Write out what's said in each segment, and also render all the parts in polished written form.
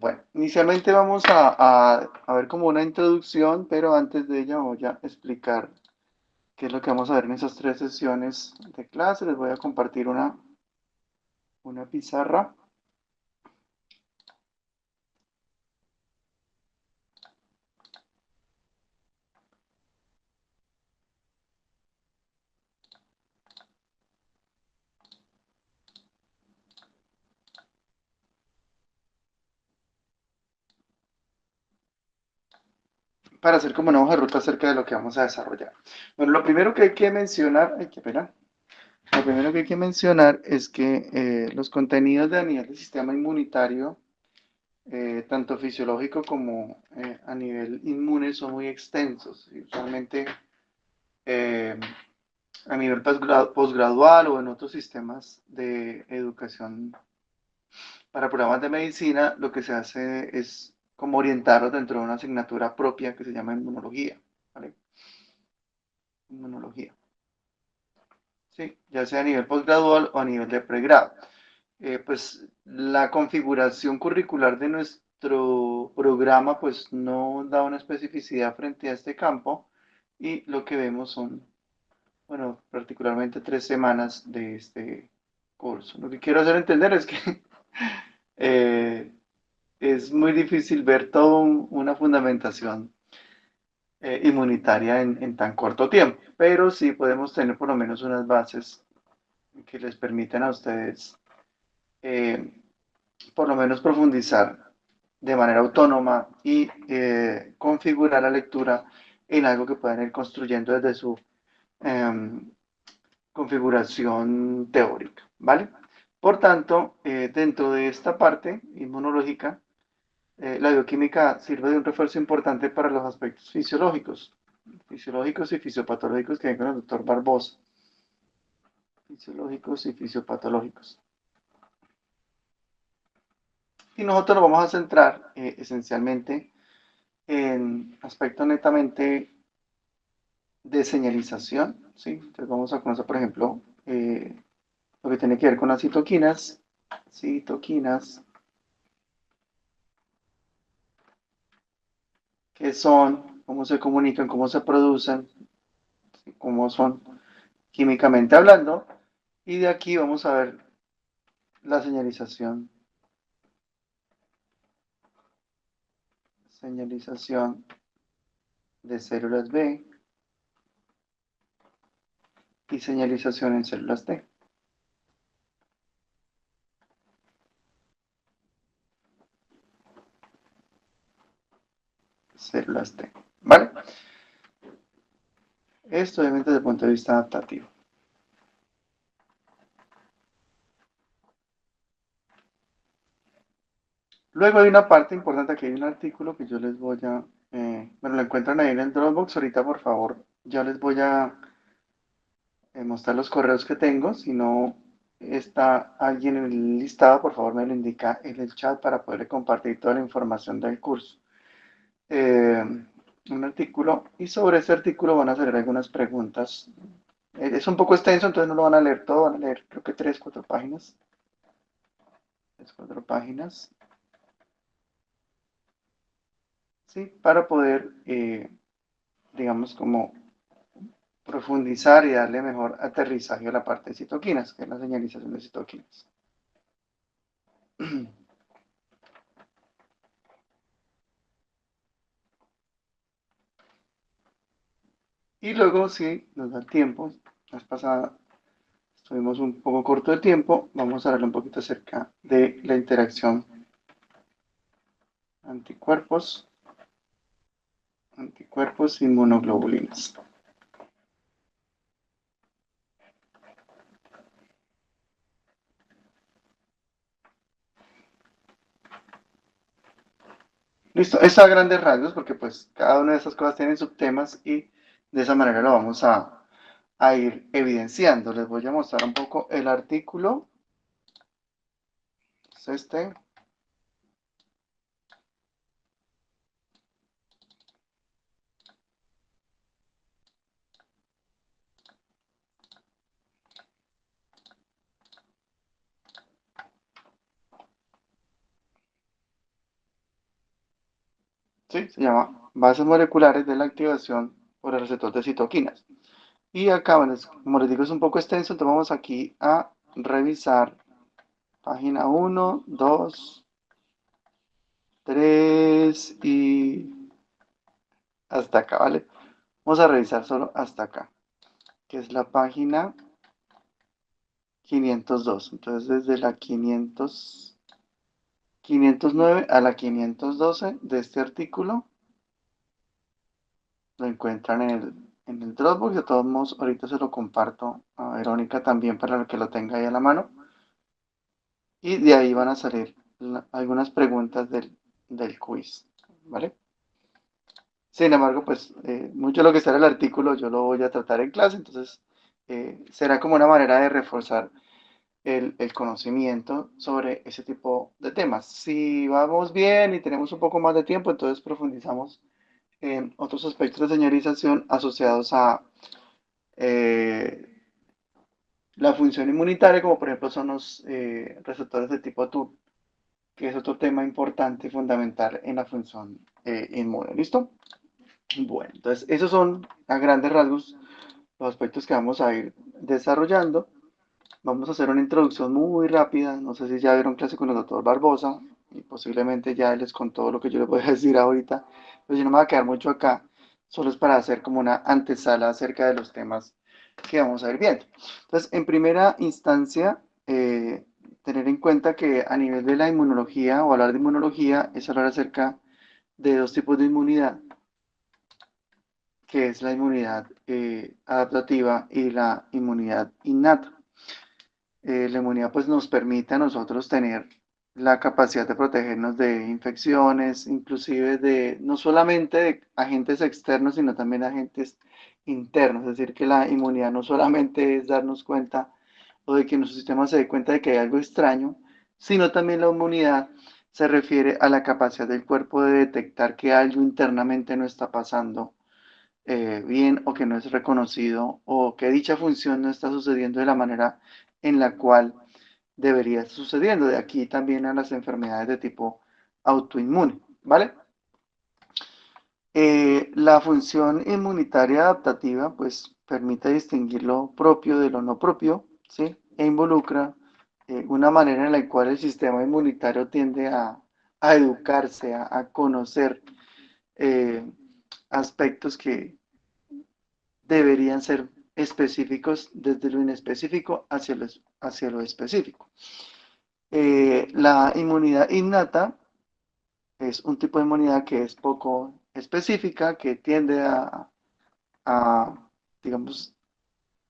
Bueno, inicialmente vamos a ver como una introducción, pero antes de ella voy a explicar qué es lo que vamos a ver en esas 3 sesiones de clase. Les voy a compartir una pizarra para hacer como una hoja de ruta acerca de lo que vamos a desarrollar. Bueno, lo primero que hay que mencionar, ay, qué pena. Lo primero que hay que mencionar es que los contenidos de a nivel del sistema inmunitario, tanto fisiológico como a nivel inmune, son muy extensos. Y usualmente eh, a nivel posgradual o en otros sistemas de educación para programas de medicina, lo que se hace es como orientarlos dentro de una asignatura propia que se llama inmunología, ¿vale? Inmunología, ¿sí? Ya sea a nivel posgradual o a nivel de pregrado. Pues la configuración curricular de nuestro programa pues no da una especificidad frente a este campo y lo que vemos son, bueno, particularmente 3 semanas de este curso. Lo que quiero hacer entender es que eh, es muy difícil ver toda una fundamentación inmunitaria en tan corto tiempo, pero sí podemos tener por lo menos unas bases que les permiten a ustedes eh, por lo menos profundizar de manera autónoma y configurar la lectura en algo que puedan ir construyendo desde su eh, configuración teórica, ¿vale? Por tanto, dentro de esta parte inmunológica, la bioquímica sirve de un refuerzo importante para los aspectos fisiológicos y fisiopatológicos que ven con el doctor Barbosa, fisiológicos y fisiopatológicos. Y nosotros nos vamos a centrar esencialmente en aspectos netamente de señalización, ¿sí? Entonces vamos a conocer, por ejemplo, lo que tiene que ver con las citoquinas, qué son, cómo se comunican, cómo se producen, ¿sí? Cómo son químicamente hablando, y de aquí vamos a ver la señalización de células B y señalización en células T. Células T. ¿Vale? Esto obviamente desde el punto de vista adaptativo. Luego hay una parte importante, aquí hay un artículo que yo les voy a, bueno, lo encuentran ahí en el Dropbox, ahorita por favor, ya les voy a mostrar los correos que tengo, si no está alguien en el listado, por favor me lo indica en el chat para poderle compartir toda la información del curso. Eh, un artículo y sobre ese artículo van a hacer algunas preguntas. Es un poco extenso, entonces no lo van a leer todo, van a leer creo que 3, 4 páginas. 3, 4 páginas, ¿sí? Para poder, digamos, como profundizar y darle mejor aterrizaje a la parte de citoquinas, que es la señalización de citoquinas. Y luego, si nos da el tiempo, la vez pasada estuvimos un poco corto de tiempo, vamos a hablar un poquito acerca de la interacción anticuerpos, anticuerpos inmunoglobulinas. Listo, esto a grandes rasgos, porque pues cada una de esas cosas tiene subtemas y de esa manera lo vamos a ir evidenciando. Les voy a mostrar un poco el artículo. Es este. ¿sí? Se llama bases moleculares de la activación por el receptor de citoquinas. Y acá, bueno, como les digo, es un poco extenso, entonces vamos aquí a revisar página 1, 2, 3 y hasta acá, ¿vale? Vamos a revisar solo hasta acá, que es la página 502. Entonces, desde la 509 a la 512 de este artículo lo encuentran en el Dropbox. De todos modos, ahorita se lo comparto a Verónica también para que lo tenga ahí a la mano. Y de ahí van a salir algunas preguntas del quiz, ¿vale? Sin embargo, pues mucho de lo que está en el artículo yo lo voy a tratar en clase, entonces será como una manera de reforzar el conocimiento sobre ese tipo de temas. Si vamos bien y tenemos un poco más de tiempo, entonces profundizamos en otros aspectos de señalización asociados a eh, la función inmunitaria, como por ejemplo son los receptores de tipo TUR, que es otro tema importante y fundamental en la función inmune. ¿Listo? Bueno, entonces esos son a grandes rasgos los aspectos que vamos a ir desarrollando. Vamos a hacer una introducción muy rápida. No sé si ya vieron clase con el doctor Barbosa y posiblemente ya él les contó lo que yo les voy a decir ahorita. Pero yo no me voy a quedar mucho acá. Solo es para hacer como una antesala acerca de los temas que vamos a ir viendo. Entonces, en primera instancia, tener en cuenta que a nivel de la inmunología o hablar de inmunología es hablar acerca de dos tipos de inmunidad, que es la inmunidad adaptativa y la inmunidad innata. La inmunidad pues nos permite a nosotros tener la capacidad de protegernos de infecciones, inclusive de no solamente de agentes externos, sino también de agentes internos. Es decir, que la inmunidad no solamente es darnos cuenta o de que nuestro sistema se dé cuenta de que hay algo extraño, sino también la inmunidad se refiere a la capacidad del cuerpo de detectar que algo internamente no está pasando bien o que no es reconocido o que dicha función no está sucediendo de la manera en la cual debería estar sucediendo. De aquí también a las enfermedades de tipo autoinmune, ¿vale? La función inmunitaria adaptativa pues permite distinguir lo propio de lo no propio, ¿sí? E involucra una manera en la cual el sistema inmunitario tiende a educarse, a conocer eh, aspectos que deberían ser específicos desde lo inespecífico hacia lo específico. La inmunidad innata es un tipo de inmunidad que es poco específica, que tiende a, digamos,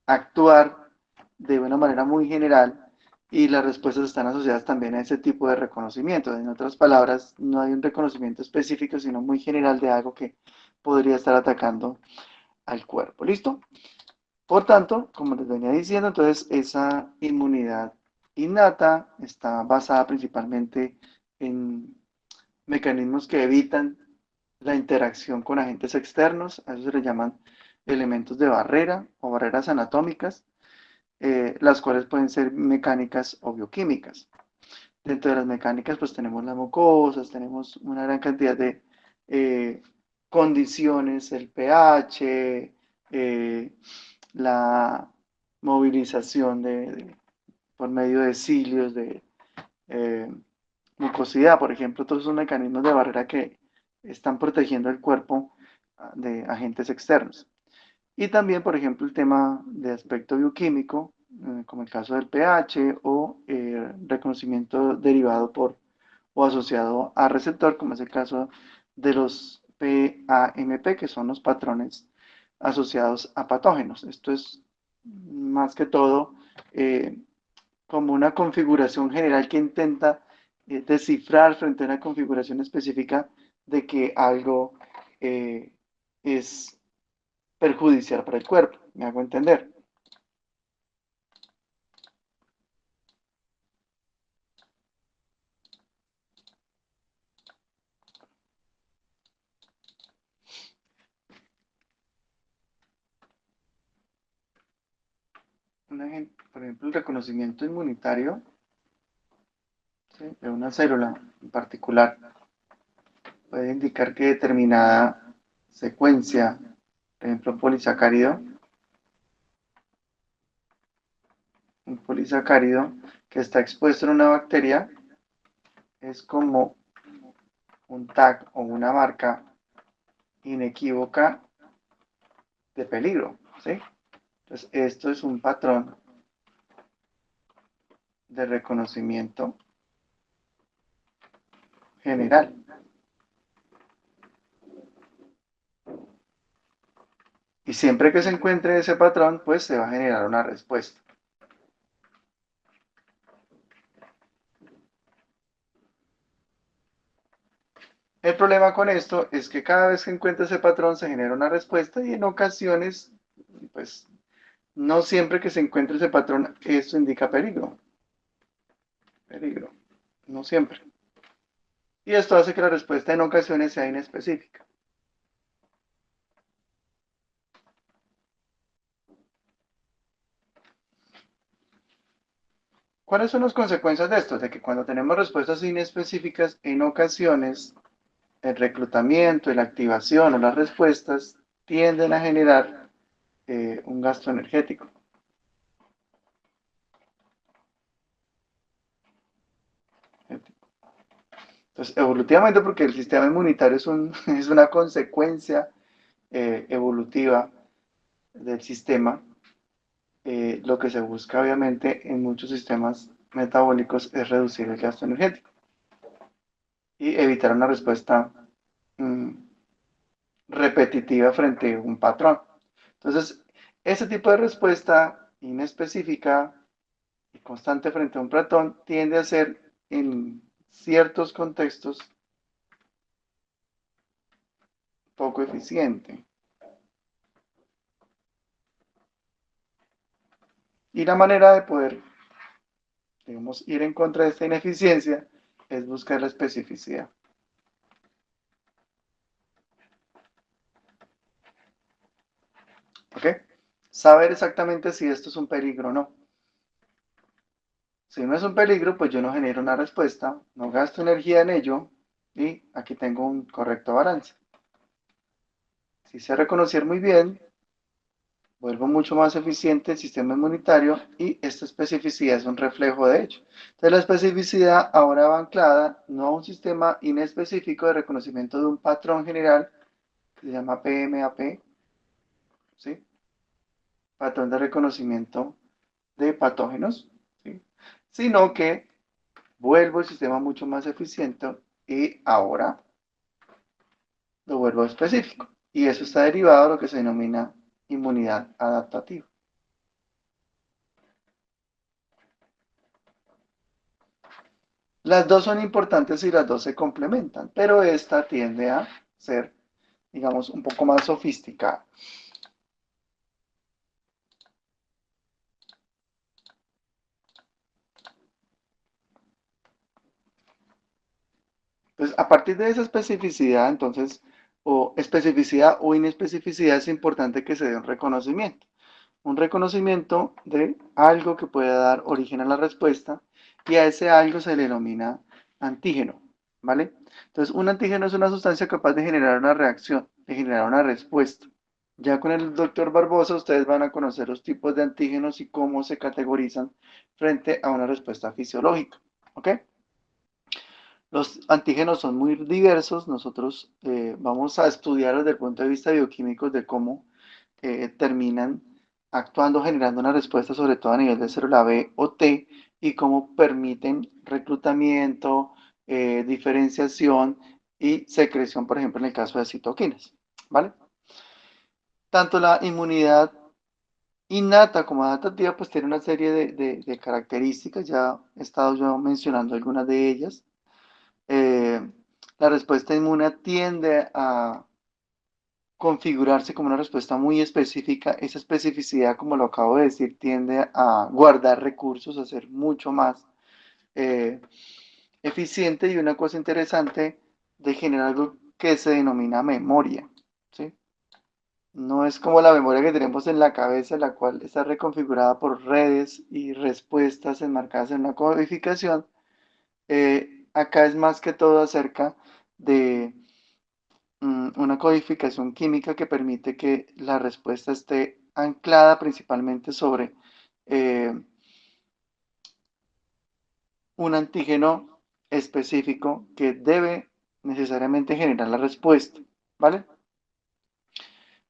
actuar de una manera muy general y las respuestas están asociadas también a ese tipo de reconocimiento. En otras palabras, no hay un reconocimiento específico, sino muy general de algo que podría estar atacando al cuerpo. ¿Listo? Por tanto, como les venía diciendo, entonces esa inmunidad innata está basada principalmente en mecanismos que evitan la interacción con agentes externos, a eso se le llaman elementos de barrera o barreras anatómicas, las cuales pueden ser mecánicas o bioquímicas. Dentro de las mecánicas, pues tenemos las mucosas, tenemos una gran cantidad de eh, condiciones, el pH, la movilización por medio de cilios, de eh, mucosidad, por ejemplo, todos esos mecanismos de barrera que están protegiendo el cuerpo de agentes externos. Y también, por ejemplo, el tema de aspecto bioquímico, como el caso del pH o reconocimiento derivado por o asociado a receptor, como es el caso de los PAMP, que son los patrones asociados a patógenos. Esto es más que todo eh, como una configuración general que intenta descifrar frente a una configuración específica de que algo es perjudicial para el cuerpo. ¿Me hago entender? Por ejemplo, el reconocimiento inmunitario, ¿sí?, de una célula en particular puede indicar que determinada secuencia, por ejemplo, un polisacárido que está expuesto en una bacteria, es como un tag o una marca inequívoca de peligro, ¿sí? Entonces, esto es un patrón de reconocimiento general. Y siempre que se encuentre ese patrón, pues se va a generar una respuesta. El problema con esto es que cada vez que encuentra ese patrón se genera una respuesta y en ocasiones, pues no siempre que se encuentre ese patrón, esto indica peligro. Peligro. No siempre. Y esto hace que la respuesta en ocasiones sea inespecífica. ¿Cuáles son las consecuencias de esto? De que cuando tenemos respuestas inespecíficas, en ocasiones el reclutamiento, la activación o las respuestas tienden a generar un gasto energético. Entonces, evolutivamente, porque el sistema inmunitario es una consecuencia evolutiva del sistema, lo que se busca obviamente en muchos sistemas metabólicos es reducir el gasto energético y evitar una respuesta mm, repetitiva frente a un patrón. Entonces, ese tipo de respuesta inespecífica y constante frente a un patrón tiende a ser en ciertos contextos poco eficiente. Y la manera de poder, digamos, ir en contra de esta ineficiencia es buscar la especificidad. ¿Ok? Saber exactamente si esto es un peligro o no. Si no es un peligro, pues yo no genero una respuesta, no gasto energía en ello y aquí tengo un correcto balance. Si sé reconocer muy bien, vuelvo mucho más eficiente el sistema inmunitario y esta especificidad es un reflejo de ello. Entonces la especificidad ahora va anclada no a un sistema inespecífico de reconocimiento de un patrón general que se llama PMAP, ¿sí? Patrón de reconocimiento de patógenos, ¿sí? Sino que vuelvo el sistema mucho más eficiente y ahora lo vuelvo específico. Y eso está derivado de lo que se denomina inmunidad adaptativa. Las dos son importantes y las dos se complementan, pero esta tiende a ser, digamos, un poco más sofisticada. Entonces, a partir de esa especificidad, entonces, o especificidad o inespecificidad, es importante que se dé un reconocimiento. Un reconocimiento de algo que pueda dar origen a la respuesta y a ese algo se le denomina antígeno, ¿vale? Entonces, un antígeno es una sustancia capaz de generar una reacción, de generar una respuesta. Ya con el doctor Barbosa ustedes van a conocer los tipos de antígenos y cómo se categorizan frente a una respuesta fisiológica, ¿ok? Los antígenos son muy diversos, nosotros vamos a estudiar desde el punto de vista bioquímico de cómo terminan actuando, generando una respuesta, sobre todo a nivel de célula B o T, y cómo permiten reclutamiento, diferenciación y secreción, por ejemplo, en el caso de citoquinas, ¿vale? Tanto la inmunidad innata como adaptativa, pues tiene una serie de características, ya he estado yo mencionando algunas de ellas. Eh, la respuesta inmune tiende a configurarse como una respuesta muy específica. Esa especificidad, como lo acabo de decir, tiende a guardar recursos, a ser mucho más eh, eficiente y una cosa interesante de generar algo que se denomina memoria, ¿sí? No es como la memoria que tenemos en la cabeza, la cual está reconfigurada por redes y respuestas enmarcadas en una codificación. Acá es más que todo acerca de una codificación química que permite que la respuesta esté anclada principalmente sobre eh, un antígeno específico que debe necesariamente generar la respuesta, ¿vale?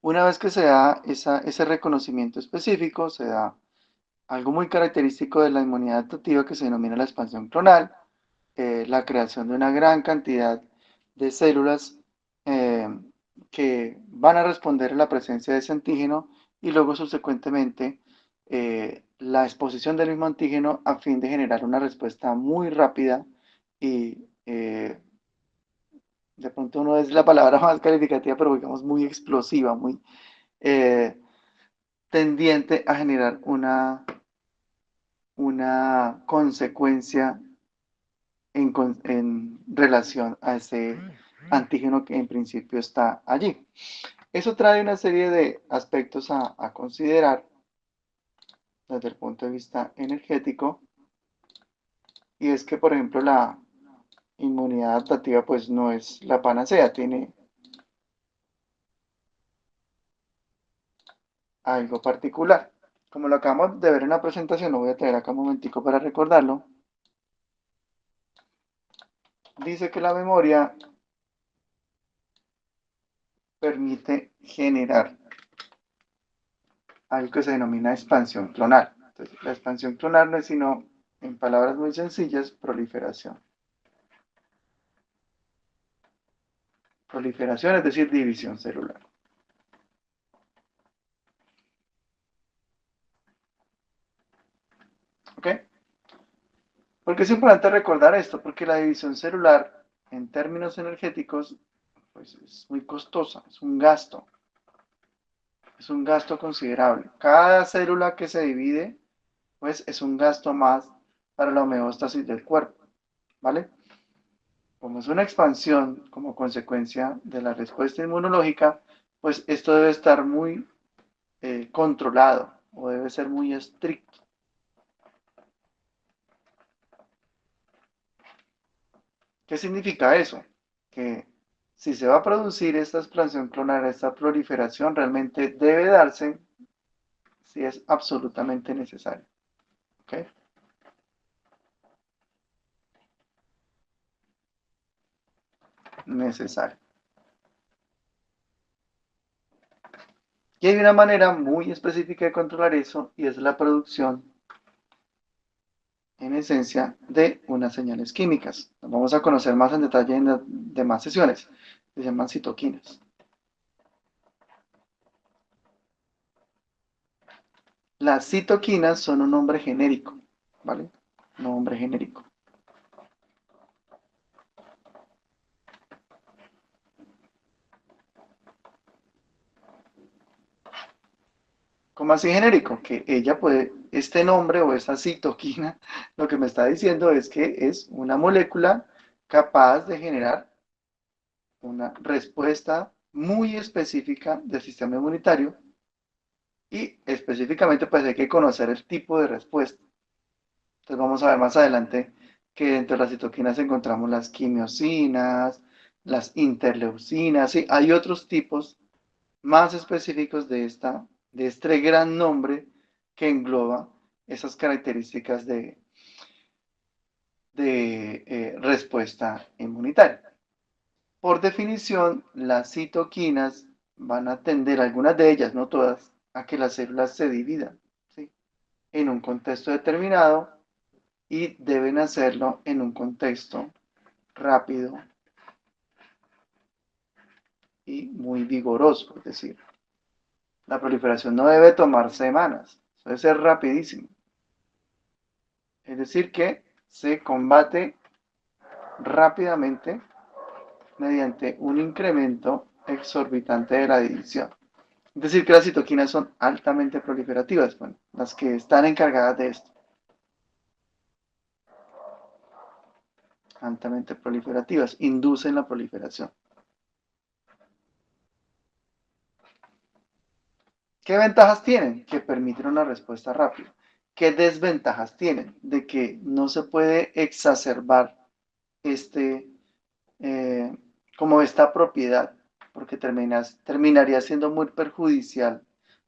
Una vez que se da ese reconocimiento específico, se da algo muy característico de la inmunidad adaptativa que se denomina la expansión clonal, la creación de una gran cantidad de células eh, que van a responder a la presencia de ese antígeno y luego subsecuentemente la exposición del mismo antígeno a fin de generar una respuesta muy rápida y de pronto no es la palabra más calificativa, pero digamos muy explosiva, muy eh, tendiente a generar una consecuencia en relación a ese antígeno que en principio está allí. Eso trae una serie de aspectos a considerar desde el punto de vista energético, y es que, por ejemplo, la inmunidad adaptativa pues no es la panacea, tiene algo particular. Como lo acabamos de ver en la presentación, lo voy a traer acá un momentico para recordarlo. Dice que la memoria permite generar algo que se denomina expansión clonal. Entonces, la expansión clonal no es sino, en palabras muy sencillas, proliferación. Proliferación es decir, división celular. ¿Ok? Porque es importante recordar esto, porque la división celular, en términos energéticos, pues es muy costosa, es un gasto considerable. Cada célula que se divide, pues es un gasto más para la homeostasis del cuerpo, ¿vale? Como es una expansión como consecuencia de la respuesta inmunológica, pues esto debe estar muy controlado o debe ser muy estricto. ¿Qué significa eso? Que si se va a producir esta expansión clonal, esta proliferación, realmente debe darse si es absolutamente necesario. ¿Ok? Necesario. Y hay una manera muy específica de controlar eso y es la producción, en esencia, de unas señales químicas. Las vamos a conocer más en detalle en las demás sesiones. Se llaman citoquinas. Las citoquinas son un nombre genérico, ¿vale? Nombre genérico. ¿Cómo así genérico? Que ella puede, este nombre o esta citoquina, lo que me está diciendo es que es una molécula capaz de generar una respuesta muy específica del sistema inmunitario y específicamente pues hay que conocer el tipo de respuesta. Entonces vamos a ver más adelante que dentro de las citoquinas encontramos las quimiosinas, las interleucinas, ¿sí? Hay otros tipos más específicos de este gran nombre que engloba esas características de respuesta inmunitaria. Por definición, las citoquinas van a tender, algunas de ellas, no todas, a que las células se dividan, ¿sí? En un contexto determinado y deben hacerlo en un contexto rápido y muy vigoroso, es decir, la proliferación no debe tomar semanas, debe ser rapidísimo. Es decir, que se combate rápidamente mediante un incremento exorbitante de la división. Es decir, que las citoquinas son altamente proliferativas, bueno, las que están encargadas de esto, altamente proliferativas, inducen la proliferación. ¿Qué ventajas tienen? Que permiten una respuesta rápida. ¿Qué desventajas tienen? De que no se puede exacerbar este, como esta propiedad. porque terminaría siendo muy perjudicial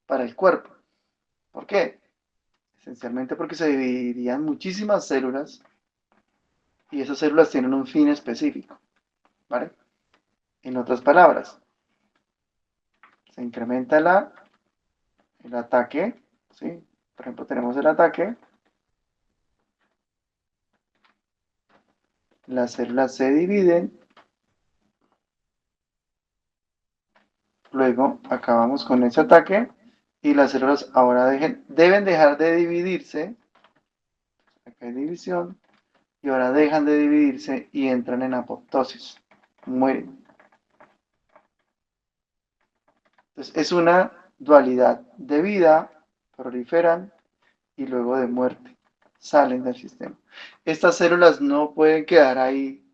para el cuerpo. ¿Por qué? Esencialmente porque se dividirían muchísimas células y esas células tienen un fin específico, ¿vale? En otras palabras, se incrementa el ataque, ¿sí? Por ejemplo, tenemos el ataque, las células se dividen, luego acabamos con ese ataque y las células ahora deben dejar de dividirse, acá hay división, y ahora dejan de dividirse y entran en apoptosis, mueren. Entonces, es una dualidad de vida, proliferan y luego de muerte, salen del sistema. Estas células no pueden quedar ahí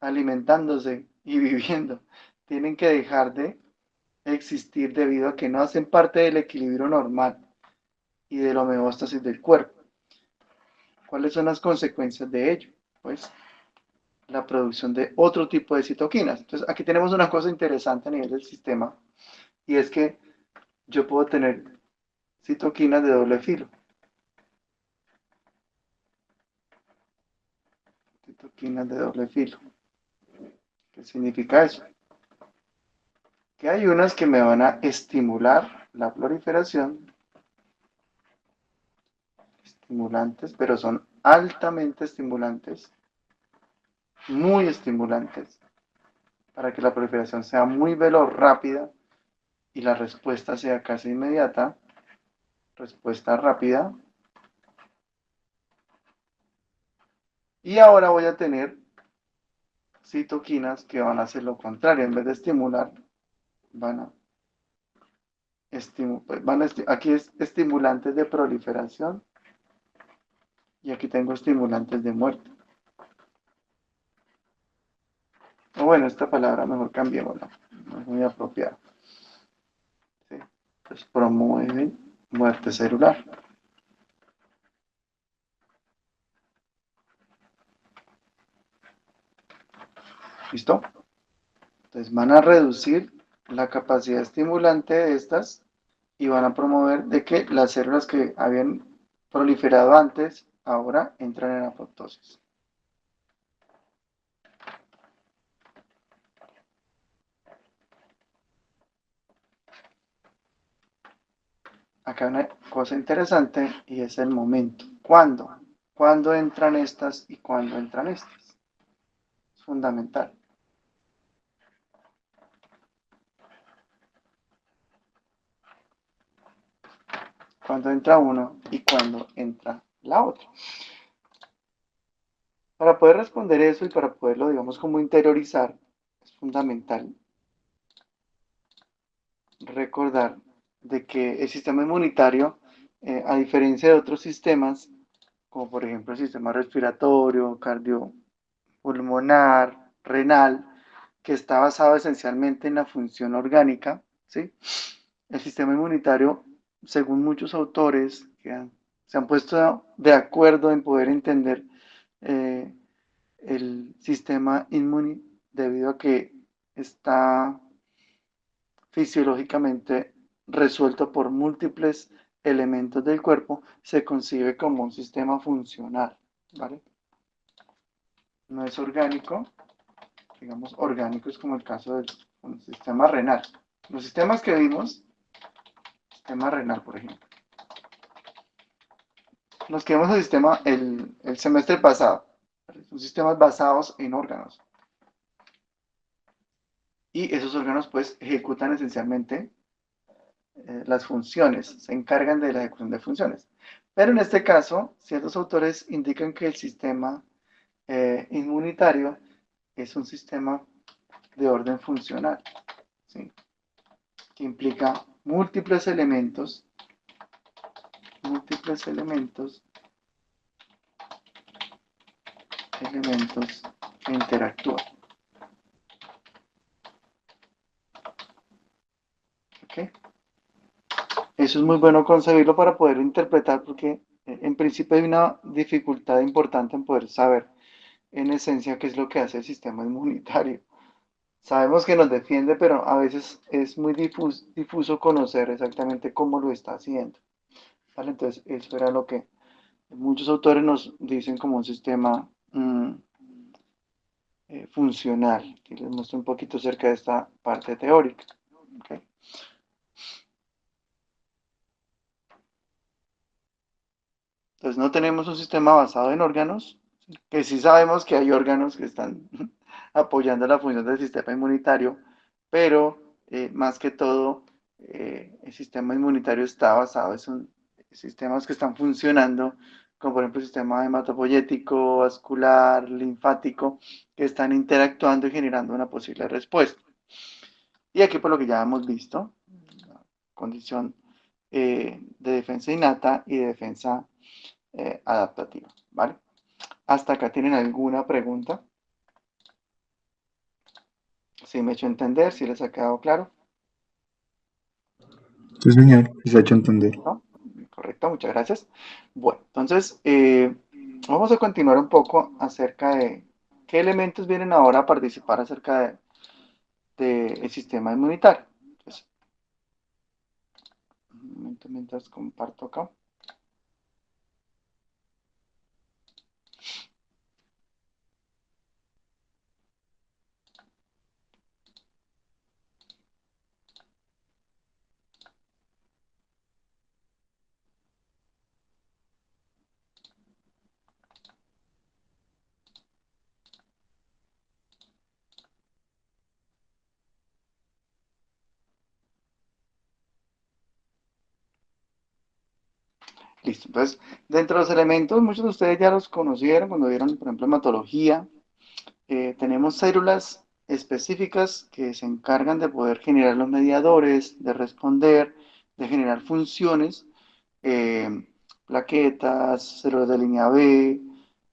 alimentándose y viviendo, tienen que dejar de existir debido a que no hacen parte del equilibrio normal y de la homeostasis del cuerpo. ¿Cuáles son las consecuencias de ello? Pues la producción de otro tipo de citoquinas. Entonces, aquí tenemos una cosa interesante a nivel del sistema y es que yo puedo tener citoquinas de doble filo. Citoquinas de doble filo. ¿Qué significa eso? Que hay unas que me van a estimular la proliferación, estimulantes, pero son altamente estimulantes, muy estimulantes, para que la proliferación sea muy veloz, rápida y la respuesta sea casi inmediata, respuesta rápida. Y ahora voy a tener citoquinas que van a hacer lo contrario, en vez de estimular, van a aquí es estimulantes de proliferación y aquí tengo estimulantes de muerte. O bueno, esta palabra mejor cambiémosla, no es muy apropiada. ¿Sí? Pues promueven muerte celular. ¿Listo? Entonces van a reducir la capacidad estimulante de estas y van a promover de que las células que habían proliferado antes ahora entran en apoptosis. Acá hay una cosa interesante y es el momento. ¿Cuándo? ¿Cuándo entran estas y cuándo entran estas? Es fundamental. ¿Cuándo entra uno y cuándo entra la otra? Para poder responder eso y para poderlo, digamos, como interiorizar, es fundamental recordar de que el sistema inmunitario, a diferencia de otros sistemas, como por ejemplo el sistema respiratorio, cardiopulmonar, renal, que está basado esencialmente en la función orgánica, ¿sí? El sistema inmunitario, según muchos autores se han puesto de acuerdo en poder entender eh, el sistema inmune debido a que está fisiológicamente resuelto por múltiples elementos del cuerpo, se concibe como un sistema funcional, ¿vale? No es orgánico, digamos, orgánico es como el caso del sistema renal. Los sistemas que vimos, sistema renal, por ejemplo, los que vimos el semestre pasado, ¿vale? Son sistemas basados en órganos. Y esos órganos, pues, ejecutan esencialmente las funciones, se encargan de la ejecución de funciones. Pero en este caso, ciertos autores indican que el sistema inmunitario es un sistema de orden funcional, ¿sí? Que implica múltiples elementos que interactúan. ¿Okay? Eso es muy bueno concebirlo para poder interpretar porque en principio hay una dificultad importante en poder saber en esencia qué es lo que hace el sistema inmunitario. Sabemos que nos defiende, pero a veces es muy difuso conocer exactamente cómo lo está haciendo, ¿vale? Entonces, eso era lo que muchos autores nos dicen como un sistema funcional. Y les muestro un poquito acerca de esta parte teórica. ¿Ok? Entonces, no tenemos un sistema basado en órganos, que sí sabemos que hay órganos que están apoyando la función del sistema inmunitario, pero más que todo, el sistema inmunitario está basado en sistemas que están funcionando, como por ejemplo el sistema hematopoyético, vascular, linfático, que están interactuando y generando una posible respuesta. Y aquí por lo que ya hemos visto, la condición de defensa innata y de defensa adaptativa, ¿vale? ¿Hasta acá tienen alguna pregunta? ¿Sí me he hecho entender? ¿Sí les ha quedado claro? Sí, señor, se ha hecho entender. ¿No? Correcto, muchas gracias. Bueno, entonces vamos a continuar un poco acerca de qué elementos vienen ahora a participar acerca del sistema inmunitario. Entonces, un momento mientras comparto acá. Listo. Entonces, dentro de los elementos, muchos de ustedes ya los conocieron cuando vieron, por ejemplo, hematología. Tenemos células específicas que se encargan de poder generar los mediadores, de responder, de generar funciones, eh, plaquetas, células de línea B,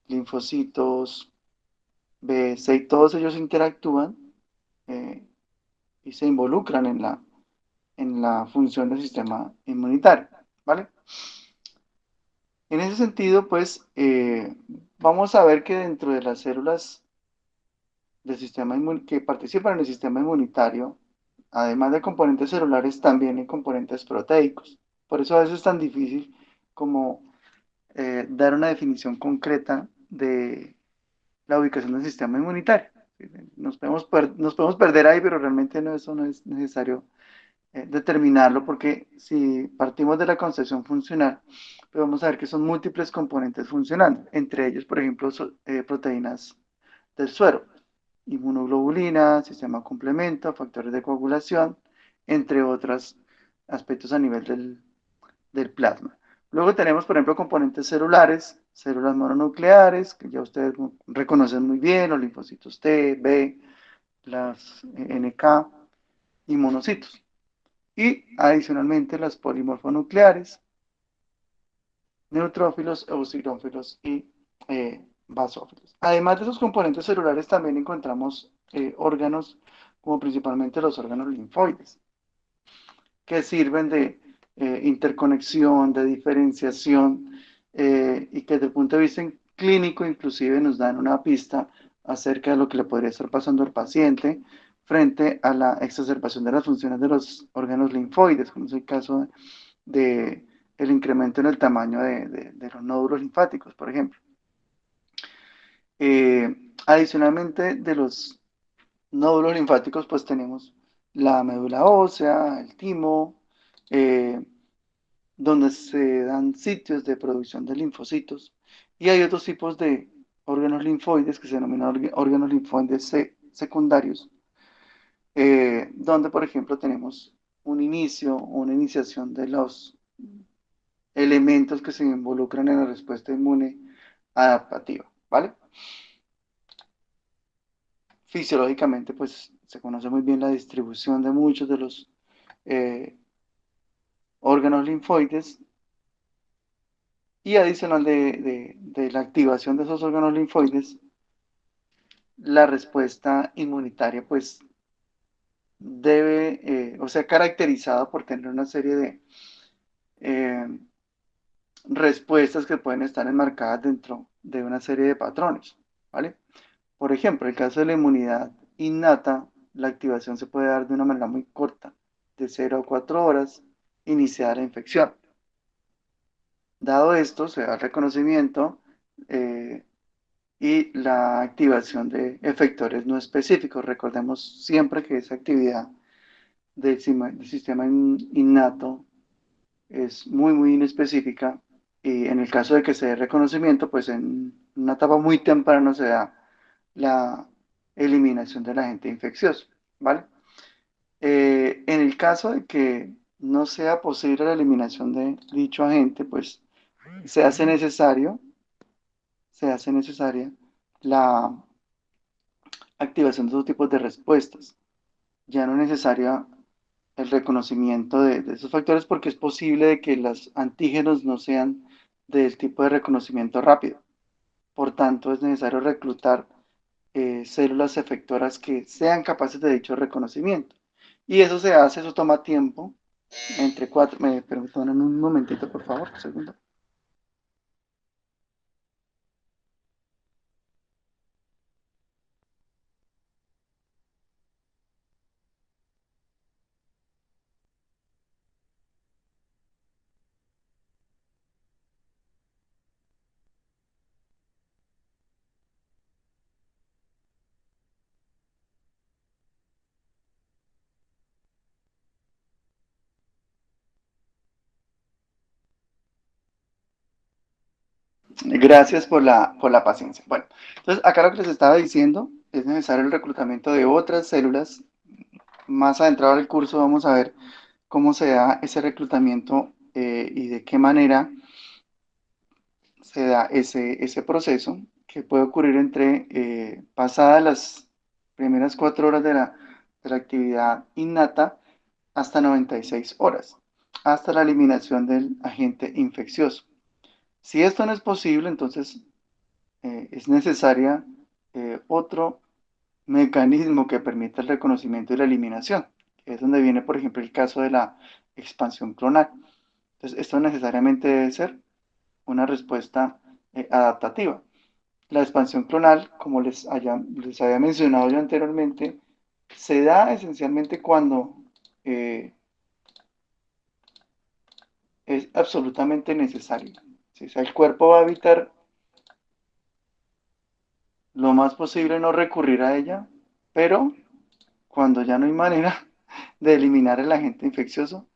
linfocitos, B, C, y todos ellos interactúan eh, y se involucran en la función del sistema inmunitario, ¿vale? En ese sentido, pues, vamos a ver que dentro de las células del sistema que participan en el sistema inmunitario, además de componentes celulares, también hay componentes proteicos. Por eso a veces es tan difícil como dar una definición concreta de la ubicación del sistema inmunitario. Nos podemos perder ahí, pero realmente no, eso no es necesario determinarlo porque si partimos de la concepción funcional, pues vamos a ver que son múltiples componentes funcionando, entre ellos, por ejemplo, proteínas del suero, inmunoglobulina, sistema complemento, factores de coagulación, entre otros aspectos a nivel del plasma. Luego tenemos, por ejemplo, componentes celulares, células mononucleares, que ya ustedes reconocen muy bien, los linfocitos T, B, las NK y monocitos. Y adicionalmente las polimorfonucleares, neutrófilos, eosinófilos y basófilos. Además de esos componentes celulares, también encontramos órganos, como principalmente los órganos linfoides, que sirven de interconexión, de diferenciación, y que desde el punto de vista clínico inclusive nos dan una pista acerca de lo que le podría estar pasando al paciente frente a la exacerbación de las funciones de los órganos linfoides, como es el caso de el incremento en el tamaño de los nódulos linfáticos, por ejemplo. Adicionalmente de los nódulos linfáticos, pues tenemos la médula ósea, el timo, eh, donde se dan sitios de producción de linfocitos. Y hay otros tipos de órganos linfoides que se denominan órganos linfoides secundarios, donde, por ejemplo, tenemos un inicio o una iniciación de los elementos que se involucran en la respuesta inmune adaptativa, ¿vale? Fisiológicamente, pues se conoce muy bien la distribución de muchos de los eh, órganos linfoides y adicional de la activación de esos órganos linfoides, la respuesta inmunitaria, pues debe, o sea, caracterizada por tener una serie de eh, respuestas que pueden estar enmarcadas dentro de una serie de patrones, ¿vale? Por ejemplo, el caso de la inmunidad innata la activación se puede dar de una manera muy corta, de 0 a 4 horas, iniciada la infección. Dado esto, se da el reconocimiento eh, y la activación de efectores no específicos. Recordemos siempre que esa actividad del sistema innato es muy, muy inespecífica y en el caso de que se dé reconocimiento, pues en una etapa muy temprana se da la eliminación del agente infeccioso, ¿vale? En el caso de que no sea posible la eliminación de dicho agente, pues se hace necesario, se hace necesaria la activación de otros tipos de respuestas. Ya no es necesaria el reconocimiento de esos factores porque es posible de que los antígenos no sean del tipo de reconocimiento rápido. Por tanto, es necesario reclutar células efectoras que sean capaces de dicho reconocimiento. Y eso se hace, eso toma tiempo, entre cuatro, me permiten un momentito, por favor, un segundo. Gracias por la paciencia. Bueno, entonces acá lo que les estaba diciendo es necesario el reclutamiento de otras células. Más adentrado al curso vamos a ver cómo se da ese reclutamiento y de qué manera se da ese proceso que puede ocurrir entre pasadas las primeras 4 horas de la actividad innata hasta 96 horas, hasta la eliminación del agente infeccioso. Si esto no es posible, entonces es necesaria otro mecanismo que permita el reconocimiento y la eliminación, que es donde viene, por ejemplo, el caso de la expansión clonal. Entonces, esto necesariamente debe ser una respuesta adaptativa. La expansión clonal, como les había mencionado yo anteriormente, se da esencialmente cuando eh, es absolutamente necesario. ¿Sí? O sea, el cuerpo va a evitar lo más posible no recurrir a ella, pero cuando ya no hay manera de eliminar el agente infeccioso,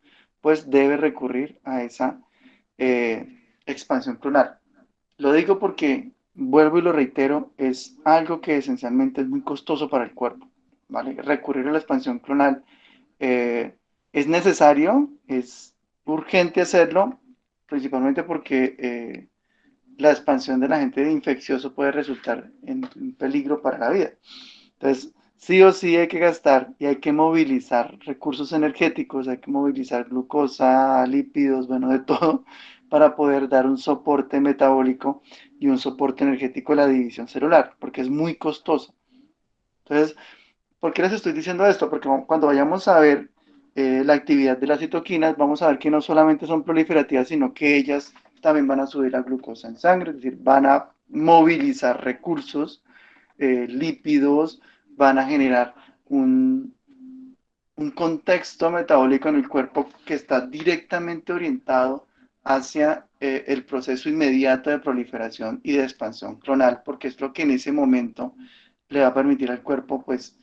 pues debe recurrir a esa expansión clonal. Lo digo porque, vuelvo y lo reitero, es algo que esencialmente es muy costoso para el cuerpo, ¿vale? Recurrir a la expansión clonal es necesario, es urgente hacerlo, principalmente porque la expansión del agente infeccioso puede resultar en un peligro para la vida. Entonces, sí o sí hay que gastar y hay que movilizar recursos energéticos, hay que movilizar glucosa, lípidos, bueno, de todo, para poder dar un soporte metabólico y un soporte energético a la división celular, porque es muy costoso. Entonces, ¿por qué les estoy diciendo esto? Porque cuando vayamos a ver la actividad de las citoquinas, vamos a ver que no solamente son proliferativas, sino que ellas también van a subir la glucosa en sangre, es decir, van a movilizar recursos, lípidos, van a generar un, un contexto metabólico en el cuerpo que está directamente orientado hacia el proceso inmediato de proliferación y de expansión clonal, porque es lo que en ese momento le va a permitir al cuerpo pues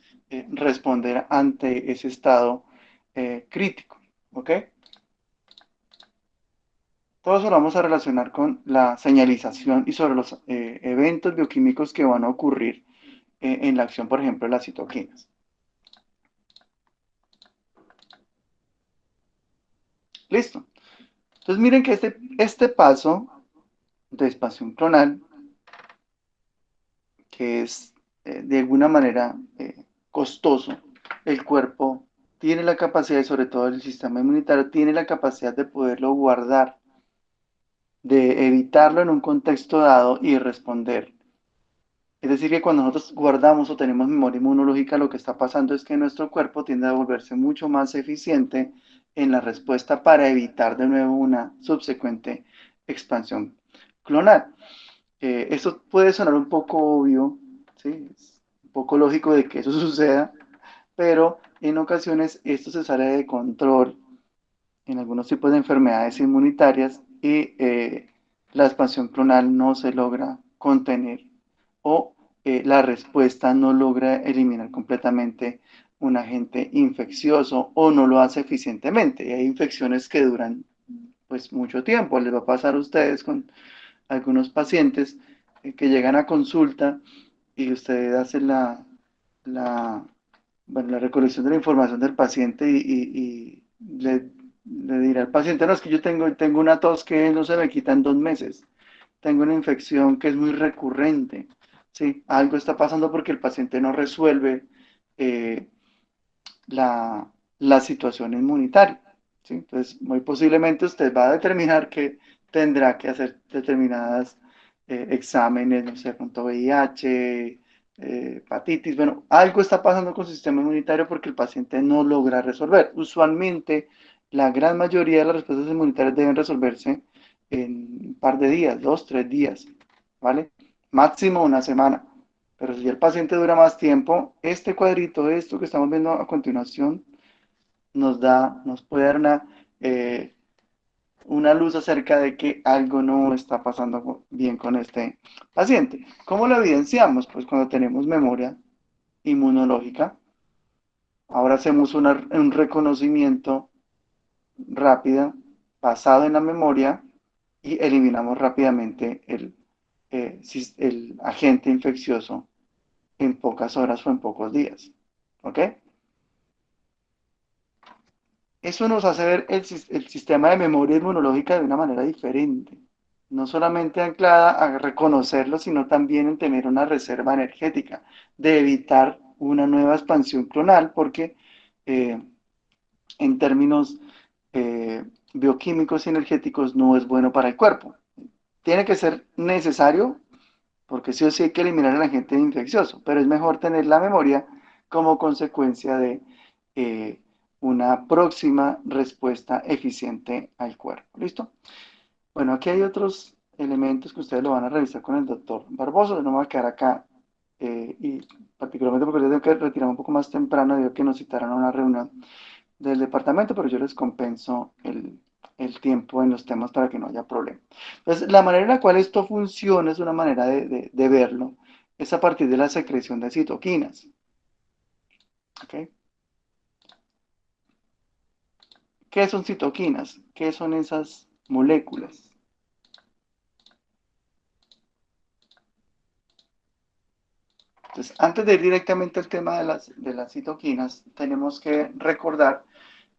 responder ante ese estado crítico, ¿ok? Todo eso lo vamos a relacionar con la señalización y sobre los eventos bioquímicos que van a ocurrir en la acción, por ejemplo, de las citoquinas. Listo. Entonces miren que este paso de expansión clonal, que es de alguna manera costoso, el cuerpo tiene la capacidad, y sobre todo el sistema inmunitario, tiene la capacidad de poderlo guardar, de evitarlo en un contexto dado y responder. Es decir, que cuando nosotros guardamos o tenemos memoria inmunológica, lo que está pasando es que nuestro cuerpo tiende a volverse mucho más eficiente en la respuesta para evitar de nuevo una subsecuente expansión clonal. Esto puede sonar un poco obvio, ¿sí? Es un poco lógico de que eso suceda, pero en ocasiones esto se sale de control en algunos tipos de enfermedades inmunitarias y la expansión clonal no se logra contener o la respuesta no logra eliminar completamente un agente infeccioso o no lo hace eficientemente. Y hay infecciones que duran pues mucho tiempo. Les va a pasar a ustedes con algunos pacientes que llegan a consulta y usted hace la, bueno, la recolección de la información del paciente y le dirá al paciente, no, es que yo tengo una tos que no se me quita en 2 meses, tengo una infección que es muy recurrente, ¿sí? Algo está pasando porque el paciente no resuelve eh, la, la situación inmunitaria, ¿sí? Entonces, muy posiblemente usted va a determinar que tendrá que hacer determinadas exámenes, no sé, punto VIH, hepatitis, bueno, algo está pasando con su sistema inmunitario porque el paciente no logra resolver. Usualmente, la gran mayoría de las respuestas inmunitarias deben resolverse en un par de días, 2, 3 días, ¿vale? Máximo una semana. Pero si el paciente dura más tiempo, este cuadrito, esto que estamos viendo a continuación, nos puede dar una luz acerca de que algo no está pasando bien con este paciente. ¿Cómo lo evidenciamos? Pues cuando tenemos memoria inmunológica, ahora hacemos un reconocimiento rápido basado en la memoria y eliminamos rápidamente el agente infeccioso en pocas horas o en pocos días. ¿Ok? Eso nos hace ver el sistema de memoria inmunológica de una manera diferente. No solamente anclada a reconocerlo, sino también en tener una reserva energética, de evitar una nueva expansión clonal, porque eh, en términos bioquímicos y energéticos no es bueno para el cuerpo. Tiene que ser necesario, porque sí o sí hay que eliminar el agente infeccioso, pero es mejor tener la memoria como consecuencia de eh, una próxima respuesta eficiente al cuerpo. ¿Listo? Bueno, aquí hay otros elementos que ustedes lo van a revisar con el doctor Barboso. Yo no me voy a quedar acá y particularmente porque yo tengo que retirar un poco más temprano debido a que nos citaron a una reunión del departamento, pero yo les compenso el tiempo en los temas para que no haya problema. Entonces, la manera en la cual esto funciona es una manera de verlo, es a partir de la secreción de citoquinas. ¿Ok? ¿Qué son citoquinas? ¿Qué son esas moléculas? Entonces, antes de ir directamente al tema de las citoquinas, tenemos que recordar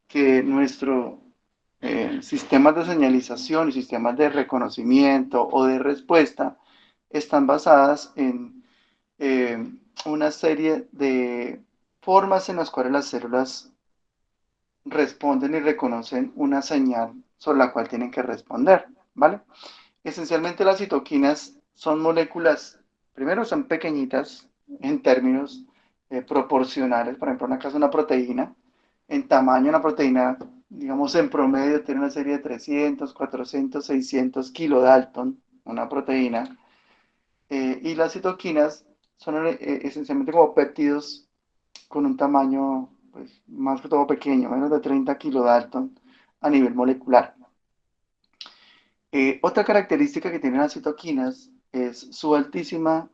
que nuestro sistemas de señalización y sistemas de reconocimiento o de respuesta están basadas en una serie de formas en las cuales las células responden y reconocen una señal sobre la cual tienen que responder, ¿vale? Esencialmente las citoquinas son moléculas, primero son pequeñitas en términos proporcionales, por ejemplo, en el caso de una proteína, en tamaño una proteína, digamos en promedio, tiene una serie de 300, 400, 600 kilodalton, una proteína, y las citoquinas son esencialmente como péptidos con un tamaño pues, más que todo pequeño, menos de 30 kilodalton a nivel molecular. Otra característica que tienen las citoquinas es su altísima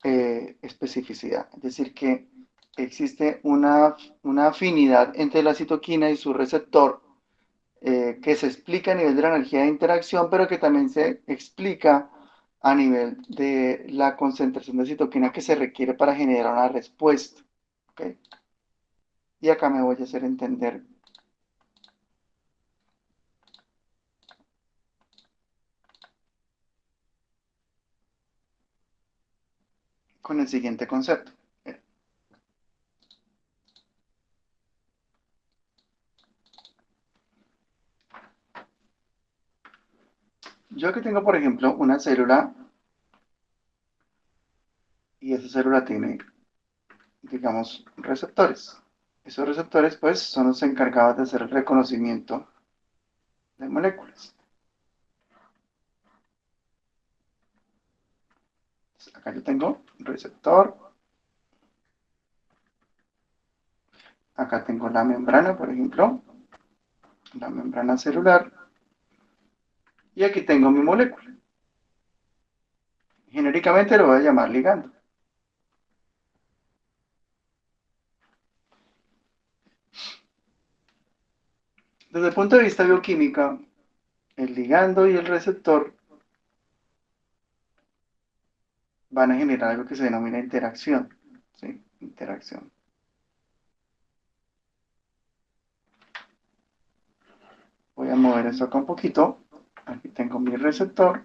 especificidad, es decir, que existe una afinidad entre la citoquina y su receptor que se explica a nivel de la energía de interacción, pero que también se explica a nivel de la concentración de citoquina que se requiere para generar una respuesta. ¿Ok? Y acá me voy a hacer entender con el siguiente concepto. Yo aquí tengo, por ejemplo, una célula y esa célula tiene, digamos, receptores. Esos receptores, pues, son los encargados de hacer el reconocimiento de moléculas. Entonces, acá yo tengo receptor Acá tengo la membrana, por ejemplo, la membrana celular, y aquí tengo mi molécula. Genéricamente lo voy a llamar ligando. Desde el punto de vista bioquímico, el ligando y el receptor van a generar algo que se denomina interacción. ¿Sí? Interacción. Voy a mover esto acá un poquito. Aquí tengo mi receptor.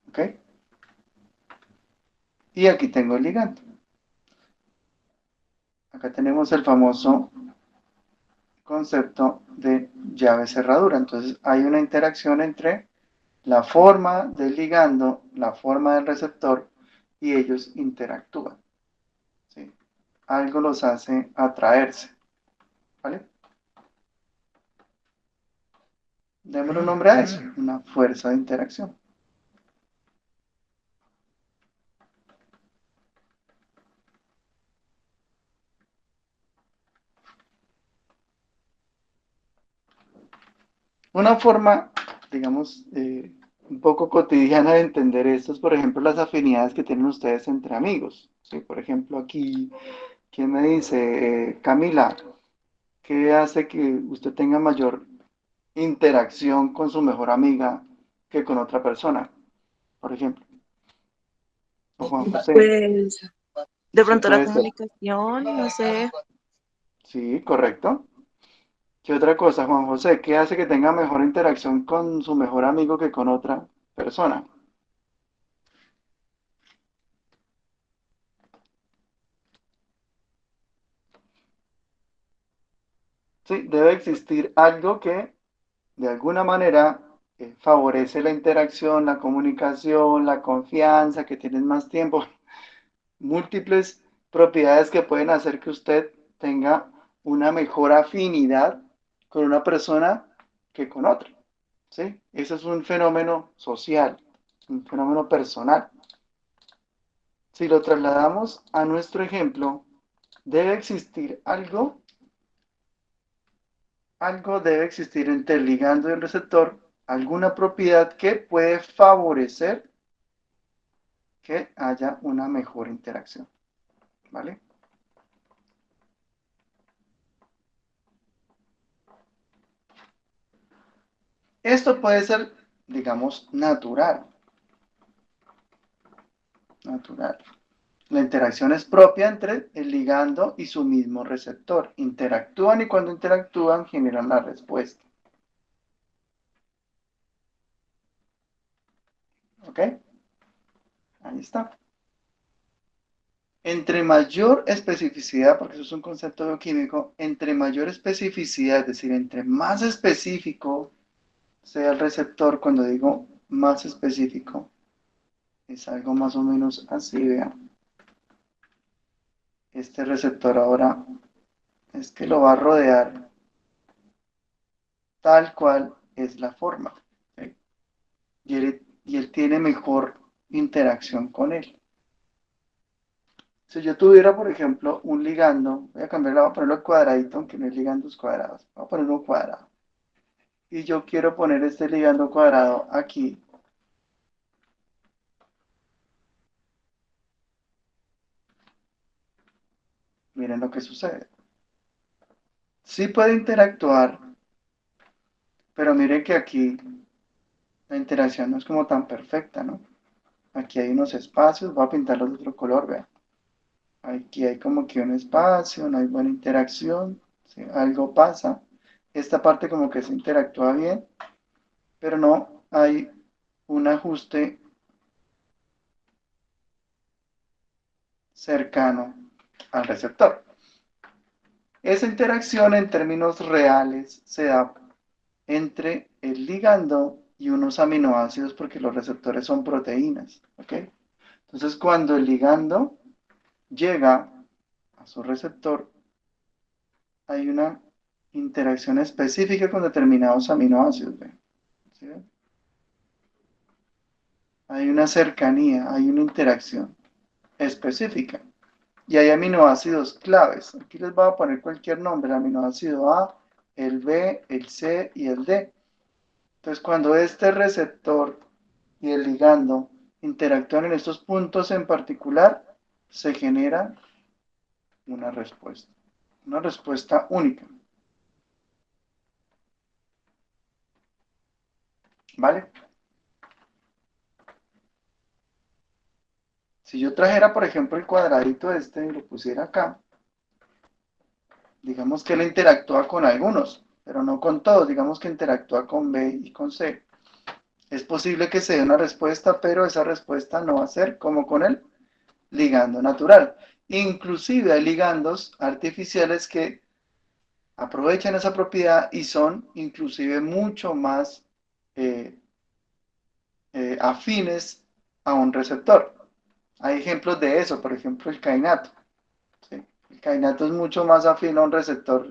¿Ok? Y aquí tengo el ligando. Acá tenemos el famoso concepto de llave cerradura. Entonces hay una interacción entre la forma del ligando, la forma del receptor y ellos interactúan. ¿Sí? Algo los hace atraerse. ¿Vale? Démosle un nombre a eso, una fuerza de interacción. Una forma, digamos, un poco cotidiana de entender esto es, por ejemplo, las afinidades que tienen ustedes entre amigos. ¿Sí? Por ejemplo, aquí, ¿quién me dice? Camila, ¿qué hace que usted tenga mayor interacción con su mejor amiga que con otra persona? Por ejemplo, o Juan José. Pues de Sí, pronto la puede ser. comunicación, no sé. Sí, correcto. ¿Qué otra cosa, Juan José? ¿Qué hace que tenga mejor interacción con su mejor amigo que con otra persona? Sí, debe existir algo que de alguna manera favorece la interacción, la comunicación, la confianza, que tienen más tiempo, múltiples propiedades que pueden hacer que usted tenga una mejor afinidad con una persona que con otra. ¿Sí? Eso es un fenómeno social, un fenómeno personal. Si lo trasladamos a nuestro ejemplo, debe existir algo debe existir entre el ligando y el receptor, alguna propiedad que puede favorecer que haya una mejor interacción, ¿vale? Esto puede ser, digamos, natural. La interacción es propia entre el ligando y su mismo receptor. Interactúan y cuando interactúan generan la respuesta. ¿Ok? Ahí está. Entre mayor especificidad, porque eso es un concepto bioquímico, entre mayor especificidad, es decir, entre más específico sea el receptor, cuando digo más específico, es algo más o menos así, vean. Este receptor ahora es que lo va a rodear tal cual es la forma, ¿sí? Y él tiene mejor interacción con él. Si yo tuviera, por ejemplo, un ligando, voy a cambiarlo, voy a ponerlo cuadradito, aunque no hay ligandos cuadrados, voy a ponerlo cuadrado. Y yo quiero poner este ligando cuadrado aquí. Miren lo que sucede. Sí puede interactuar, pero miren que aquí la interacción no es como tan perfecta, ¿no? Aquí hay unos espacios, voy a pintarlos de otro color, vean. Aquí hay como que un espacio, no hay buena interacción, ¿sí? Algo pasa. Esta parte como que se interactúa bien, pero no hay un ajuste cercano al receptor. Esa interacción en términos reales se da entre el ligando y unos aminoácidos porque los receptores son proteínas, ¿ok? Entonces cuando el ligando llega a su receptor, hay una interacción específica con determinados aminoácidos, ¿ve? ¿Sí ven? Hay una cercanía, hay una interacción específica. y hay aminoácidos claves. Aquí les voy a poner cualquier nombre, el aminoácido A, el B, el C y el D. Entonces, cuando este receptor y el ligando interactúan en estos puntos en particular, se genera una respuesta única. ¿Vale? Si yo trajera, por ejemplo, el cuadradito este y lo pusiera acá, digamos que él interactúa con algunos, pero no con todos. Digamos que interactúa con B y con C. Es posible que se dé una respuesta, pero esa respuesta no va a ser como con el ligando natural. Inclusive hay ligandos artificiales que aprovechan esa propiedad y son inclusive mucho más eh, afines a un receptor. Hay ejemplos de eso, por ejemplo el kainato. ¿Sí? El kainato es mucho más afín a un receptor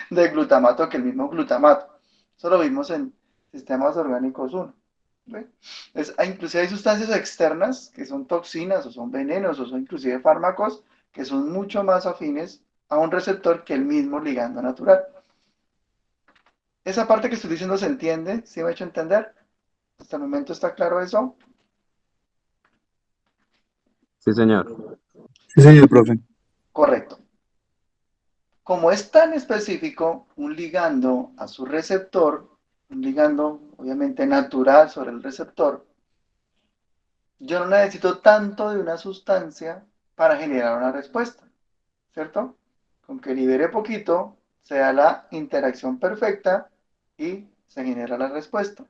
de glutamato que el mismo glutamato. Eso lo vimos en sistemas orgánicos 1. ¿Sí? Inclusive hay sustancias externas que son toxinas o son venenos o son inclusive fármacos que son mucho más afines a un receptor que el mismo ligando natural. Esa parte que estoy diciendo se entiende, ¿sí me he hecho entender? ¿Hasta el momento está claro eso? Sí, señor. Sí, señor profe. Correcto. Como es tan específico, un ligando a su receptor, un ligando obviamente natural sobre el receptor, yo no necesito tanto de una sustancia para generar una respuesta, ¿cierto? Con que libere poquito, se da la interacción perfecta y se genera la respuesta.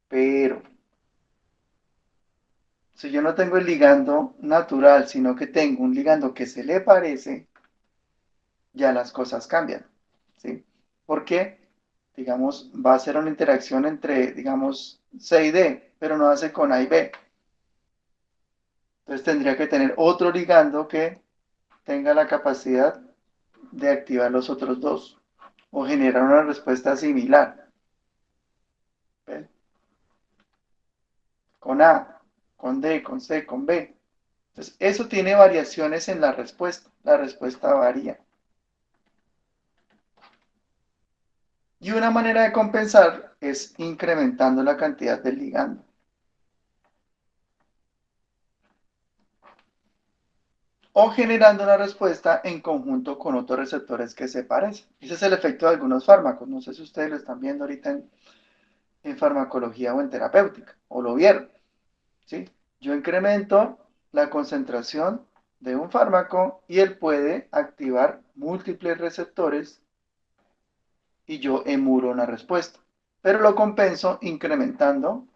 Pero si yo no tengo el ligando natural, sino que tengo un ligando que se le parece, ya las cosas cambian, ¿sí? Porque, digamos, va a ser una interacción entre, digamos, C y D, pero no hace con A y B. Entonces tendría que tener otro ligando que tenga la capacidad de activar los otros dos o generar una respuesta similar. ¿Ven? Con A, con D, con C, con B. Entonces, eso tiene variaciones en la respuesta. La respuesta varía. Y una manera de compensar es incrementando la cantidad del ligando. O generando una respuesta en conjunto con otros receptores que se parecen. Ese es el efecto de algunos fármacos. No sé si ustedes lo están viendo ahorita en farmacología o en terapéutica, o lo vieron. ¿Sí? Yo incremento la concentración de un fármaco y él puede activar múltiples receptores y yo emulo una respuesta. Pero lo compenso incrementando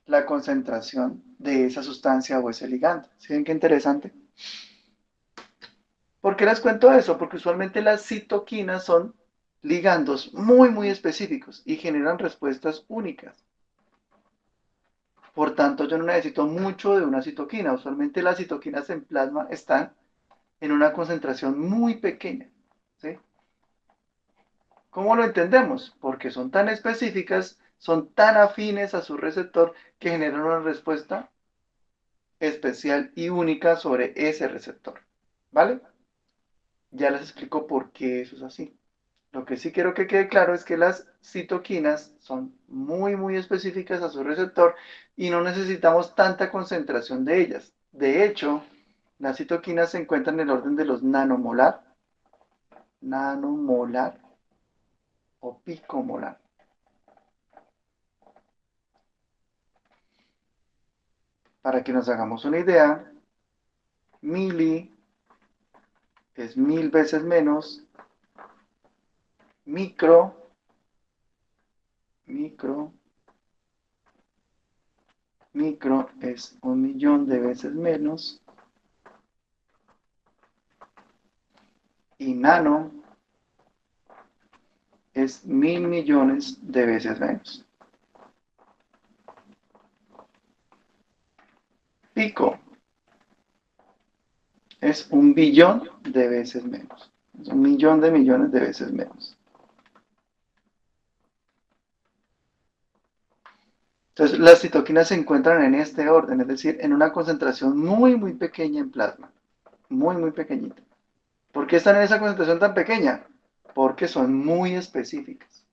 la concentración de esa sustancia o ese ligando. ¿Sí ven qué interesante? ¿Por qué les cuento eso? Porque usualmente las citoquinas son ligandos muy, muy específicos y generan respuestas únicas. Por tanto, yo no necesito mucho de una citoquina. Usualmente las citoquinas en plasma están en una concentración muy pequeña. ¿Sí? ¿Cómo lo entendemos? Porque son tan específicas, son tan afines a su receptor que generan una respuesta especial y única sobre ese receptor. ¿Vale? Ya les explico por qué eso es así. Lo que sí quiero que quede claro es que las citoquinas son muy, muy específicas a su receptor y no necesitamos tanta concentración de ellas. De hecho, las citoquinas se encuentran en el orden de los nanomolar o picomolar. Para que nos hagamos una idea, mili es 1000 veces menos, micro, micro es 1.000.000 de veces menos y nano es 1.000.000.000 de veces menos. Pico es 1.000.000.000 de veces menos. Es 1.000.000.000 de veces menos. Entonces, las citoquinas se encuentran en este orden, es decir, en una concentración muy, muy pequeña en plasma. muy, muy pequeñita. ¿Por qué están en esa concentración tan pequeña? Porque son muy específicas.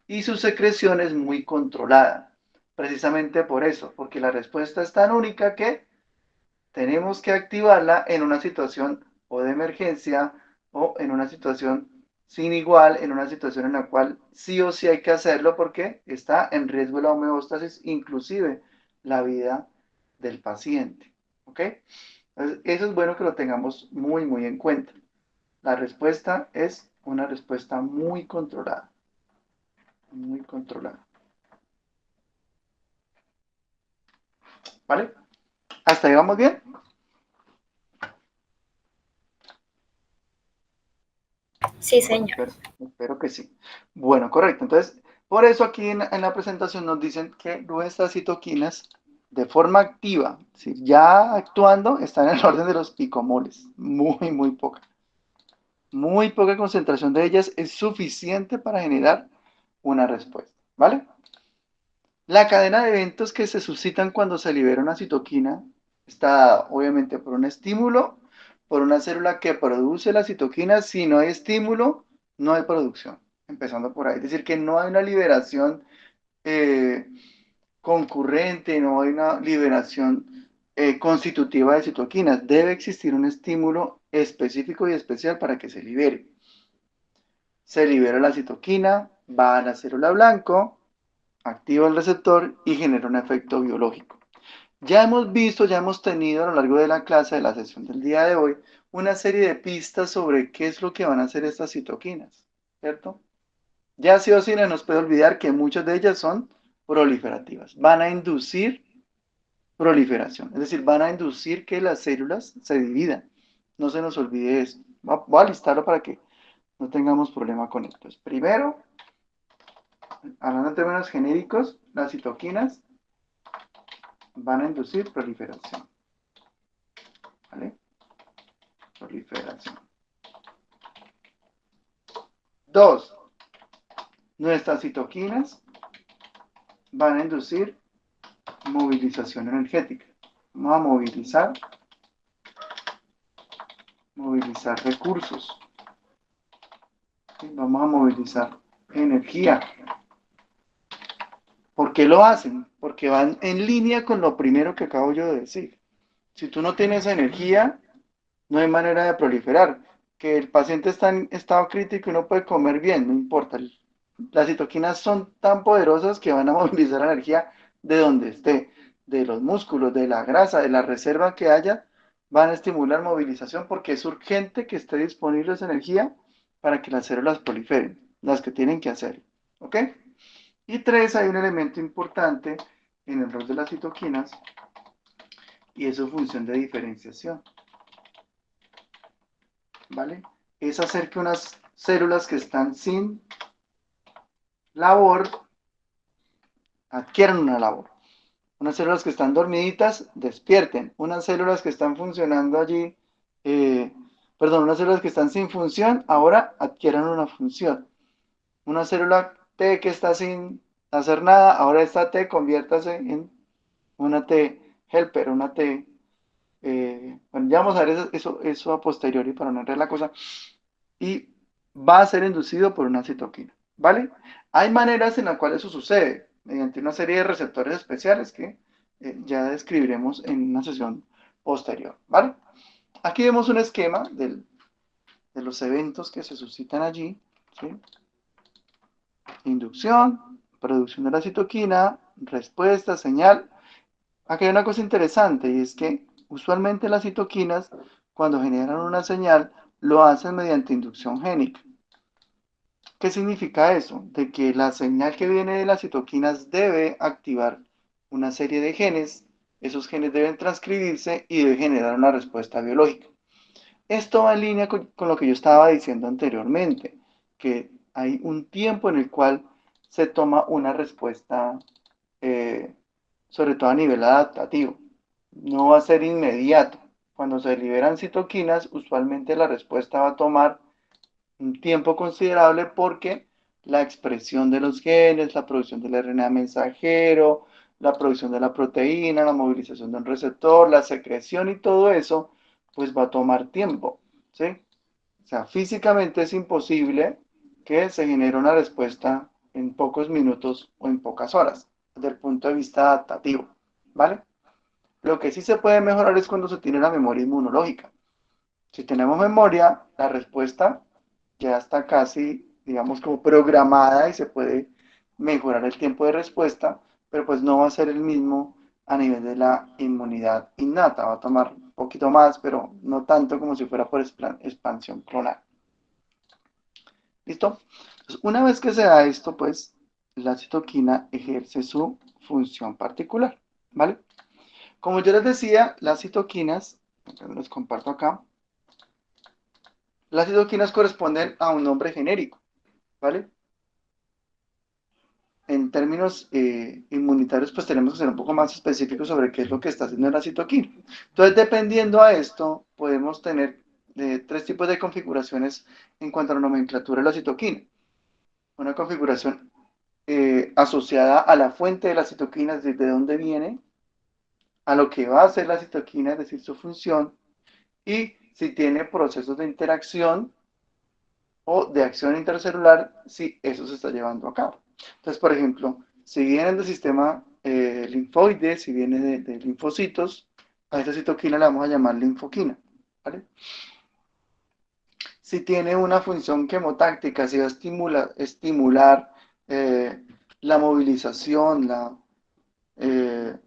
Y su secreción es muy controlada. Precisamente por eso, porque la respuesta es tan única que tenemos que activarla en una situación o de emergencia o en una situación sin igual, en una situación en la cual sí o sí hay que hacerlo porque está en riesgo la homeostasis, inclusive la vida del paciente. ¿Ok? Entonces, eso es bueno que lo tengamos muy, muy en cuenta. La respuesta es una respuesta muy controlada. Muy controlada. ¿Vale? ¿Hasta ahí vamos bien? Sí, Bueno, señor. espero que sí. Bueno, correcto. Entonces, por eso aquí en la presentación nos dicen que nuestras citoquinas de forma activa, es decir, ya actuando, están en el orden de los picomoles. Muy, muy poca. Muy poca concentración de ellas es suficiente para generar una respuesta. ¿Vale? La cadena de eventos que se suscitan cuando se libera una citoquina está dada, obviamente, por un estímulo, por una célula que produce la citoquina. Si no hay estímulo, no hay producción. Empezando por ahí. Es decir, que no hay una liberación eh, concurrente, no hay una liberación constitutiva de citoquinas. Debe existir un estímulo específico y especial para que se libere. Se libera la citoquina, va a la célula blanco, activa el receptor y genera un efecto biológico. Ya hemos visto, ya hemos tenido a lo largo de la clase, de la sesión del día de hoy, una serie de pistas sobre qué es lo que van a hacer estas citoquinas, ¿cierto? Ya sí o sí no nos puede olvidar que muchas de ellas son proliferativas. Van a inducir proliferación, es decir, van a inducir que las células se dividan. No se nos olvide eso. Voy a listarlo para que no tengamos problema con esto. Primero, hablando en términos genéricos, las citoquinas van a inducir proliferación. ¿Vale? Proliferación. Dos, nuestras citoquinas van a inducir movilización energética. Vamos a movilizar recursos. ¿Sí? Vamos a movilizar energía. ¿Por qué lo hacen? Porque van en línea con lo primero que acabo yo de decir. Si tú no tienes energía, no hay manera de proliferar. Que el paciente está en estado crítico y no puede comer bien, no importa. Las citoquinas son tan poderosas que van a movilizar energía de donde esté, de los músculos, de la grasa, de la reserva que haya, van a estimular movilización porque es urgente que esté disponible esa energía para que las células proliferen, las que tienen que hacer. ¿Ok? Y tres, hay un elemento importante en el rol de las citoquinas y es su función de diferenciación. ¿Vale? Es hacer que unas células que están sin labor adquieran una labor. Unas células que están dormiditas despierten. Unas células que están funcionando allí, unas células que están sin función, ahora adquieran una función. Una célula T que está sin hacer nada, ahora esta T conviértase en una T helper, una T. Bueno, ya vamos a ver eso a posteriori para no enredar la cosa. Y va a ser inducido por una citoquina, ¿vale? Hay maneras en las cuales eso sucede, mediante una serie de receptores especiales que ya describiremos en una sesión posterior, ¿vale? Aquí vemos un esquema de los eventos que se suscitan allí, ¿sí? Inducción, producción de la citoquina, respuesta, señal. Aquí hay una cosa interesante y es que usualmente las citoquinas, cuando generan una señal, lo hacen mediante inducción génica. ¿Qué significa eso? De que la señal que viene de las citoquinas debe activar una serie de genes, esos genes deben transcribirse y debe generar una respuesta biológica. Esto va en línea con lo que yo estaba diciendo anteriormente, que hay un tiempo en el cual se toma una respuesta, eh, sobre todo a nivel adaptativo. No va a ser inmediato. Cuando se liberan citoquinas, usualmente la respuesta va a tomar un tiempo considerable porque la expresión de los genes, la producción del RNA mensajero, la producción de la proteína, la movilización de un receptor, la secreción y todo eso pues va a tomar tiempo, ¿sí? O sea, físicamente es imposible que se genere una respuesta en pocos minutos o en pocas horas, desde el punto de vista adaptativo, ¿vale? Lo que sí se puede mejorar es cuando se tiene la memoria inmunológica. Si tenemos memoria, la respuesta ya está casi, digamos, como programada y se puede mejorar el tiempo de respuesta, pero pues no va a ser el mismo a nivel de la inmunidad innata. Va a tomar un poquito más, pero no tanto como si fuera por expansión clonal. ¿Listo? Entonces, una vez que se da esto, pues la citoquina ejerce su función particular, ¿vale? Como yo les decía, las citoquinas, les comparto acá, las citoquinas corresponden a un nombre genérico, ¿vale? En términos inmunitarios, pues tenemos que ser un poco más específicos sobre qué es lo que está haciendo la citoquina. Entonces, dependiendo a esto, podemos tener tres tipos de configuraciones en cuanto a la nomenclatura de la citoquina. Una configuración asociada a la fuente de la citoquina, es decir, de dónde viene, a lo que va a hacer la citoquina, es decir, su función, y si tiene procesos de interacción o de acción intercelular, si eso se está llevando a cabo. Entonces, por ejemplo, si viene del sistema linfoide, si viene de linfocitos, a esta citoquina la vamos a llamar linfoquina, ¿vale? Si tiene una función quemotáctica, si va a estimular la movilización, eh,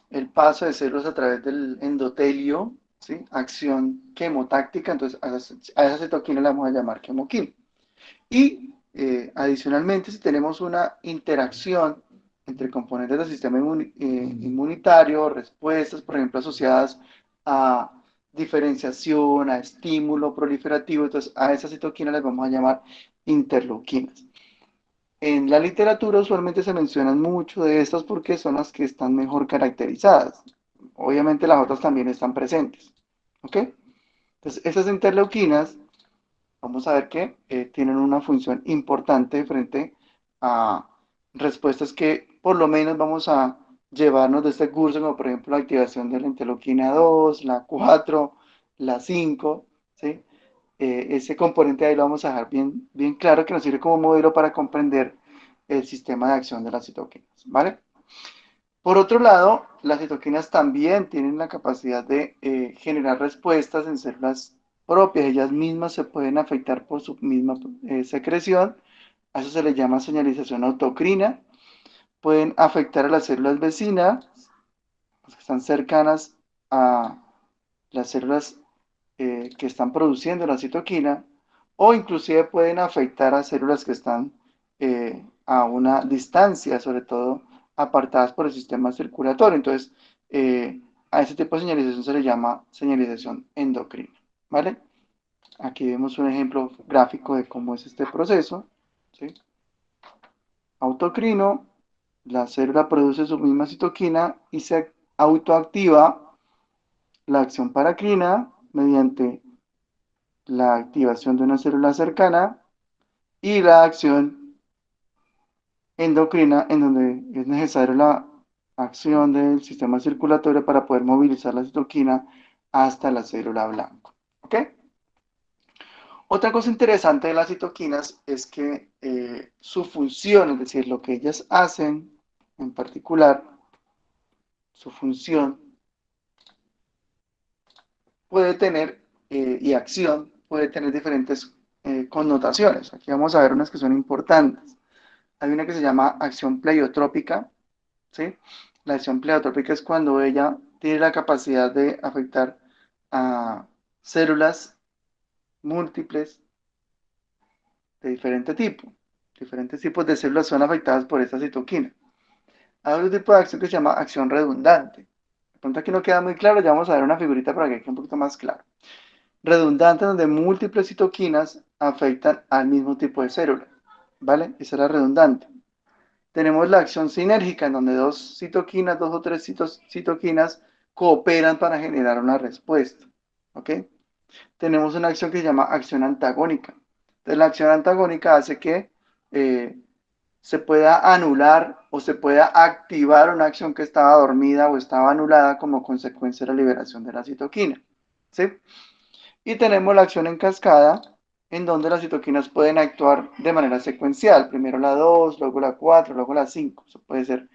el paso de células a través del endotelio, ¿sí? Acción quemotáctica, entonces a esa citoquina la vamos a llamar quemoquina. Y adicionalmente, si tenemos una interacción entre componentes del sistema inmunitario, respuestas, por ejemplo, asociadas a diferenciación, a estímulo proliferativo, entonces a esas citoquinas las vamos a llamar interleuquinas. En la literatura usualmente se mencionan mucho de estas porque son las que están mejor caracterizadas. Obviamente las otras también están presentes. ¿Ok? Entonces, esas interleuquinas, vamos a ver que tienen una función importante frente a respuestas que por lo menos vamos a llevarnos de este curso, como por ejemplo la activación de la interleuquina 2, la 4, la 5, ¿sí? Ese componente ahí lo vamos a dejar bien, bien claro que nos sirve como modelo para comprender el sistema de acción de las citoquinas, ¿vale? Por otro lado, las citoquinas también tienen la capacidad de generar respuestas en células propias. Ellas mismas se pueden afectar por su misma secreción. A eso se le llama señalización autocrina. Pueden afectar a las células vecinas, las que están cercanas a las células que están produciendo la citoquina, o inclusive pueden afectar a células que están a una distancia, sobre todo apartadas por el sistema circulatorio. Entonces, a ese tipo de señalización se le llama señalización endocrina, ¿vale? Aquí vemos un ejemplo gráfico de cómo es este proceso, ¿sí? Autocrino, la célula produce su misma citoquina y se autoactiva la acción paracrina mediante la activación de una célula cercana y la acción endocrina en donde es necesaria la acción del sistema circulatorio para poder movilizar la citoquina hasta la célula blanco. ¿Ok? Otra cosa interesante de las citoquinas es que su función, es decir, lo que ellas hacen en particular, su función puede tener, y acción puede tener diferentes connotaciones. Aquí vamos a ver unas que son importantes. Hay una que se llama acción pleiotrópica, ¿sí? La acción pleiotrópica es cuando ella tiene la capacidad de afectar a células múltiples de diferente tipo. Diferentes tipos de células son afectadas por esta citoquina. Hay otro tipo de acción que se llama acción redundante. De pronto aquí no queda muy claro, ya vamos a ver una figurita para que quede un poquito más claro. Redundante, donde múltiples citoquinas afectan al mismo tipo de célula, ¿vale? Esa es la redundante. Tenemos la acción sinérgica, en donde dos citoquinas, dos o tres citoquinas cooperan para generar una respuesta, ¿ok? Tenemos una acción que se llama acción antagónica. Entonces, la acción antagónica hace que se pueda anular o se pueda activar una acción que estaba dormida o estaba anulada como consecuencia de la liberación de la citoquina. ¿sí? Y tenemos la acción en cascada, en donde las citoquinas pueden actuar de manera secuencial. Primero la 2, luego la 4, luego la 5. Eso puede ser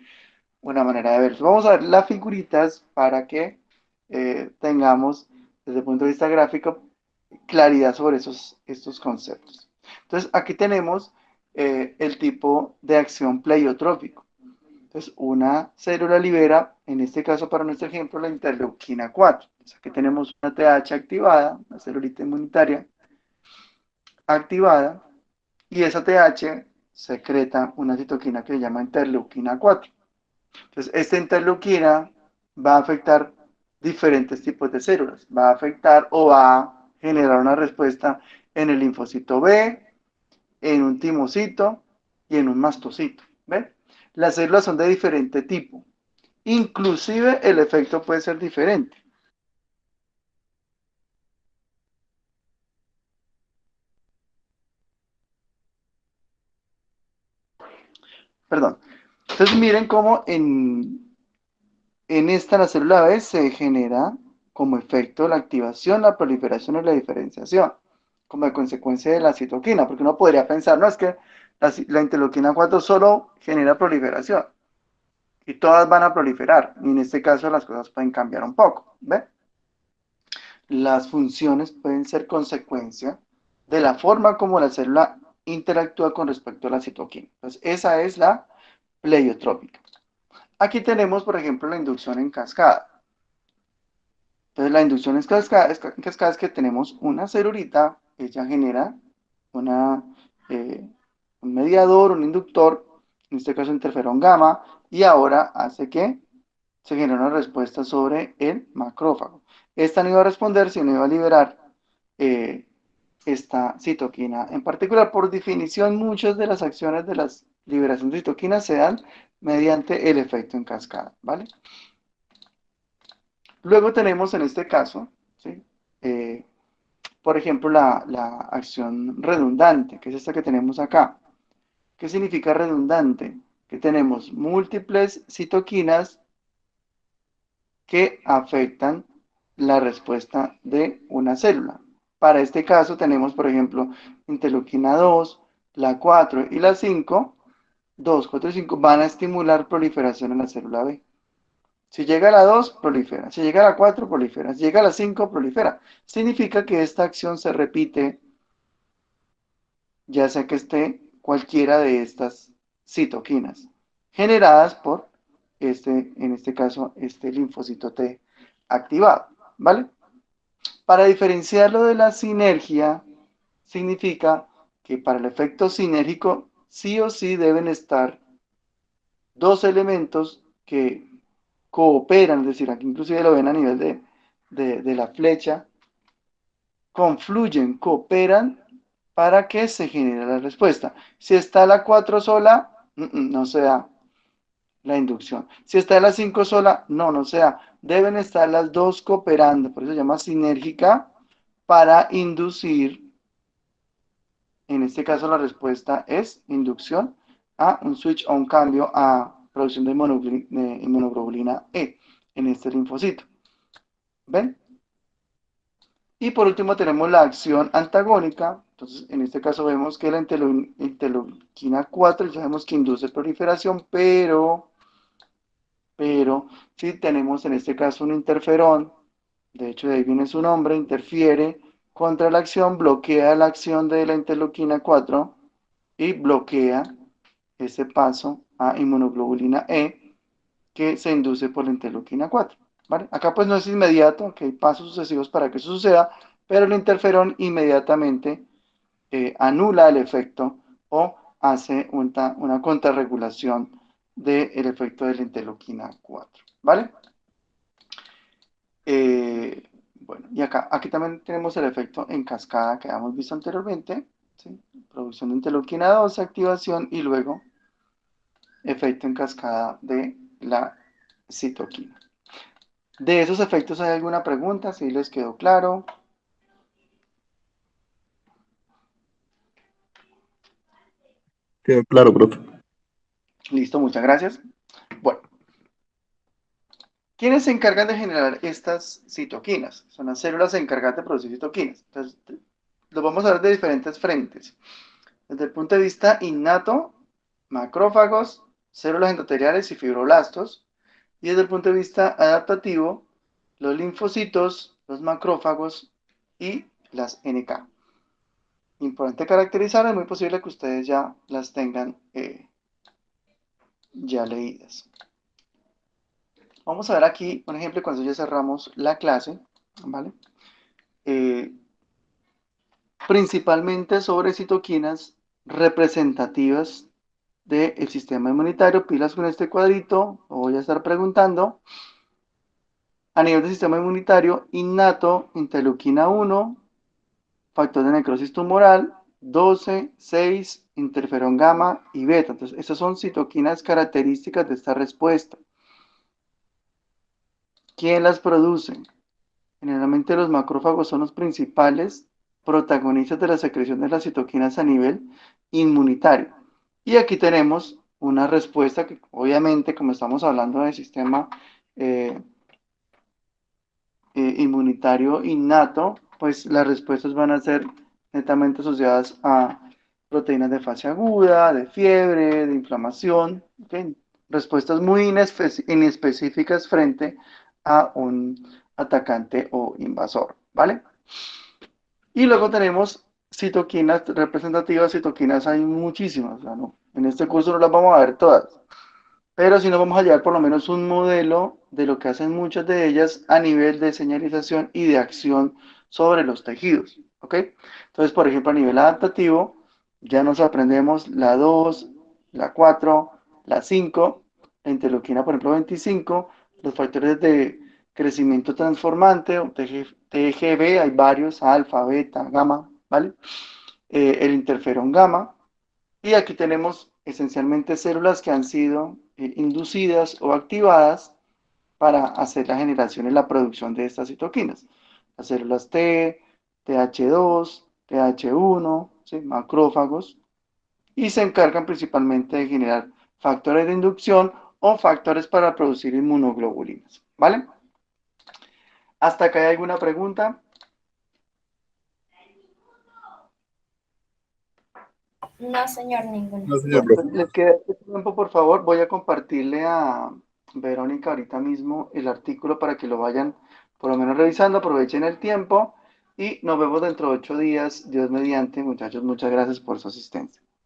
una manera de verlo. Vamos a ver las figuritas para que tengamos, desde el punto de vista gráfico, claridad sobre estos conceptos. Entonces, aquí tenemos el tipo de acción pleiotrópico. Entonces, una célula libera, en este caso para nuestro ejemplo, la interleuquina 4. Entonces, aquí tenemos una TH activada, una celulita inmunitaria activada, y esa TH secreta una citoquina que se llama interleuquina 4. Entonces, esta interleuquina va a afectar diferentes tipos de células. Va a afectar o va a generar una respuesta en el linfocito B, en un timocito y en un mastocito. ¿Ven? Las células son de diferente tipo. Inclusive el efecto puede ser diferente. Perdón. Entonces miren cómo en esta la célula B se genera como efecto la activación, la proliferación y la diferenciación, como consecuencia de la citoquina, porque uno podría pensar, no, es que la interleuquina 4 solo genera proliferación y todas van a proliferar, y en este caso las cosas pueden cambiar un poco, ¿ve? Las funciones pueden ser consecuencia de la forma como la célula interactúa con respecto a la citoquina. Entonces, esa es la pleiotrópica. Aquí tenemos, por ejemplo, la inducción en cascada. Entonces, la inducción en cascada es que tenemos una celulita, ella genera una, eh, un mediador, un inductor, en este caso interferón gamma, y ahora hace que se genere una respuesta sobre el macrófago. Esta no iba a responder, sino iba a liberar eh, esta citoquina. En particular, por definición, muchas de las acciones de las liberaciones de citoquinas se dan mediante el efecto en cascada, ¿vale? Luego tenemos en este caso, ¿sí? Eh, por ejemplo, la acción redundante, que es esta que tenemos acá. ¿Qué significa redundante? Que tenemos múltiples citoquinas que afectan la respuesta de una célula. Para este caso tenemos, por ejemplo, interleuquina 2, la 4 y la 5. 2, 4 y 5 van a estimular proliferación en la célula B. Si llega a la 2, prolifera. Si llega a la 4, prolifera. Si llega a la 5, prolifera. Significa que esta acción se repite, ya sea que esté cualquiera de estas citoquinas, generadas por en este caso, este linfocito T activado, ¿vale? Para diferenciarlo de la sinergia, significa que para el efecto sinérgico, sí o sí deben estar dos elementos que cooperan, es decir, aquí inclusive lo ven a nivel de la flecha, confluyen, cooperan para que se genere la respuesta. Si está la 4 sola, no se da la inducción. Si está la 5 sola, no se da. Deben estar las dos cooperando, por eso se llama sinérgica, para inducir, en este caso la respuesta es inducción a un switch o un cambio a producción de inmunoglobulina E en este linfocito. ¿Ven? Y por último tenemos la acción antagónica. Entonces, en este caso vemos que la interleuquina 4 ya sabemos que induce proliferación, pero si tenemos en este caso un interferón, de hecho de ahí viene su nombre, interfiere contra la acción, bloquea la acción de la interleuquina 4 y bloquea ese paso a inmunoglobulina E que se induce por la interleuquina 4. ¿Vale? Acá pues no es inmediato, que hay pasos sucesivos para que eso suceda, pero el interferón inmediatamente anula el efecto o hace una contrarregulación del efecto de la interleuquina 4. ¿Vale? Bueno, y aquí también tenemos el efecto en cascada que habíamos visto anteriormente, ¿sí? Producción de interleuquina 2, activación y luego efecto en cascada de la citoquina. ¿De esos efectos hay alguna pregunta? ¿Si les quedó claro? Quedó claro, profe. Listo, muchas gracias. Bueno, ¿Quiénes se encargan de generar estas citoquinas? Son las células encargadas de producir citoquinas. Entonces, lo vamos a ver de diferentes frentes. Desde el punto de vista innato, macrófagos, células endoteliales y fibroblastos. Y desde el punto de vista adaptativo, los linfocitos, los macrófagos y las NK. Importante caracterizar, es muy posible que ustedes ya las tengan ya leídas. Vamos a ver aquí un ejemplo cuando ya cerramos la clase, ¿vale? Principalmente sobre citoquinas representativas del sistema inmunitario. Pilas con este cuadrito, lo voy a estar preguntando. A nivel del sistema inmunitario, innato, interleuquina 1, factor de necrosis tumoral, 12, 6, interferón gamma y beta. Entonces, estas son citoquinas características de esta respuesta. ¿Quién las produce? Generalmente los macrófagos son los principales protagonistas de la secreción de las citoquinas a nivel inmunitario. Y aquí tenemos una respuesta que obviamente, como estamos hablando del sistema inmunitario innato, pues las respuestas van a ser netamente asociadas a proteínas de fase aguda, de fiebre, de inflamación, ¿okay? Respuestas muy inespecíficas frente a un atacante o invasor, ¿vale? Y luego tenemos citoquinas representativas. Citoquinas hay muchísimas, ¿no? En este curso no las vamos a ver todas, pero sí nos vamos a llevar por lo menos un modelo de lo que hacen muchas de ellas a nivel de señalización y de acción sobre los tejidos, ¿ok? Entonces, por ejemplo, a nivel adaptativo, ya nos aprendemos la 2, la 4, la 5, la interleuquina, por ejemplo, 25, los factores de crecimiento transformante, o TGB, hay varios, alfa, beta, gamma, ¿vale? El interferón gamma, y aquí tenemos esencialmente células que han sido inducidas o activadas para hacer la generación y la producción de estas citoquinas. Las células T, TH2, TH1, ¿sí? Macrófagos, y se encargan principalmente de generar factores de inducción o factores para producir inmunoglobulinas, ¿vale? ¿Hasta acá hay alguna pregunta? No, señor, ninguno. No, señor Bueno, profe. les queda este tiempo, por favor. Voy a compartirle a Verónica ahorita mismo el artículo para que lo vayan por lo menos revisando. Aprovechen el tiempo y nos vemos dentro de 8 días. Dios mediante, muchachos. Muchas gracias por su asistencia.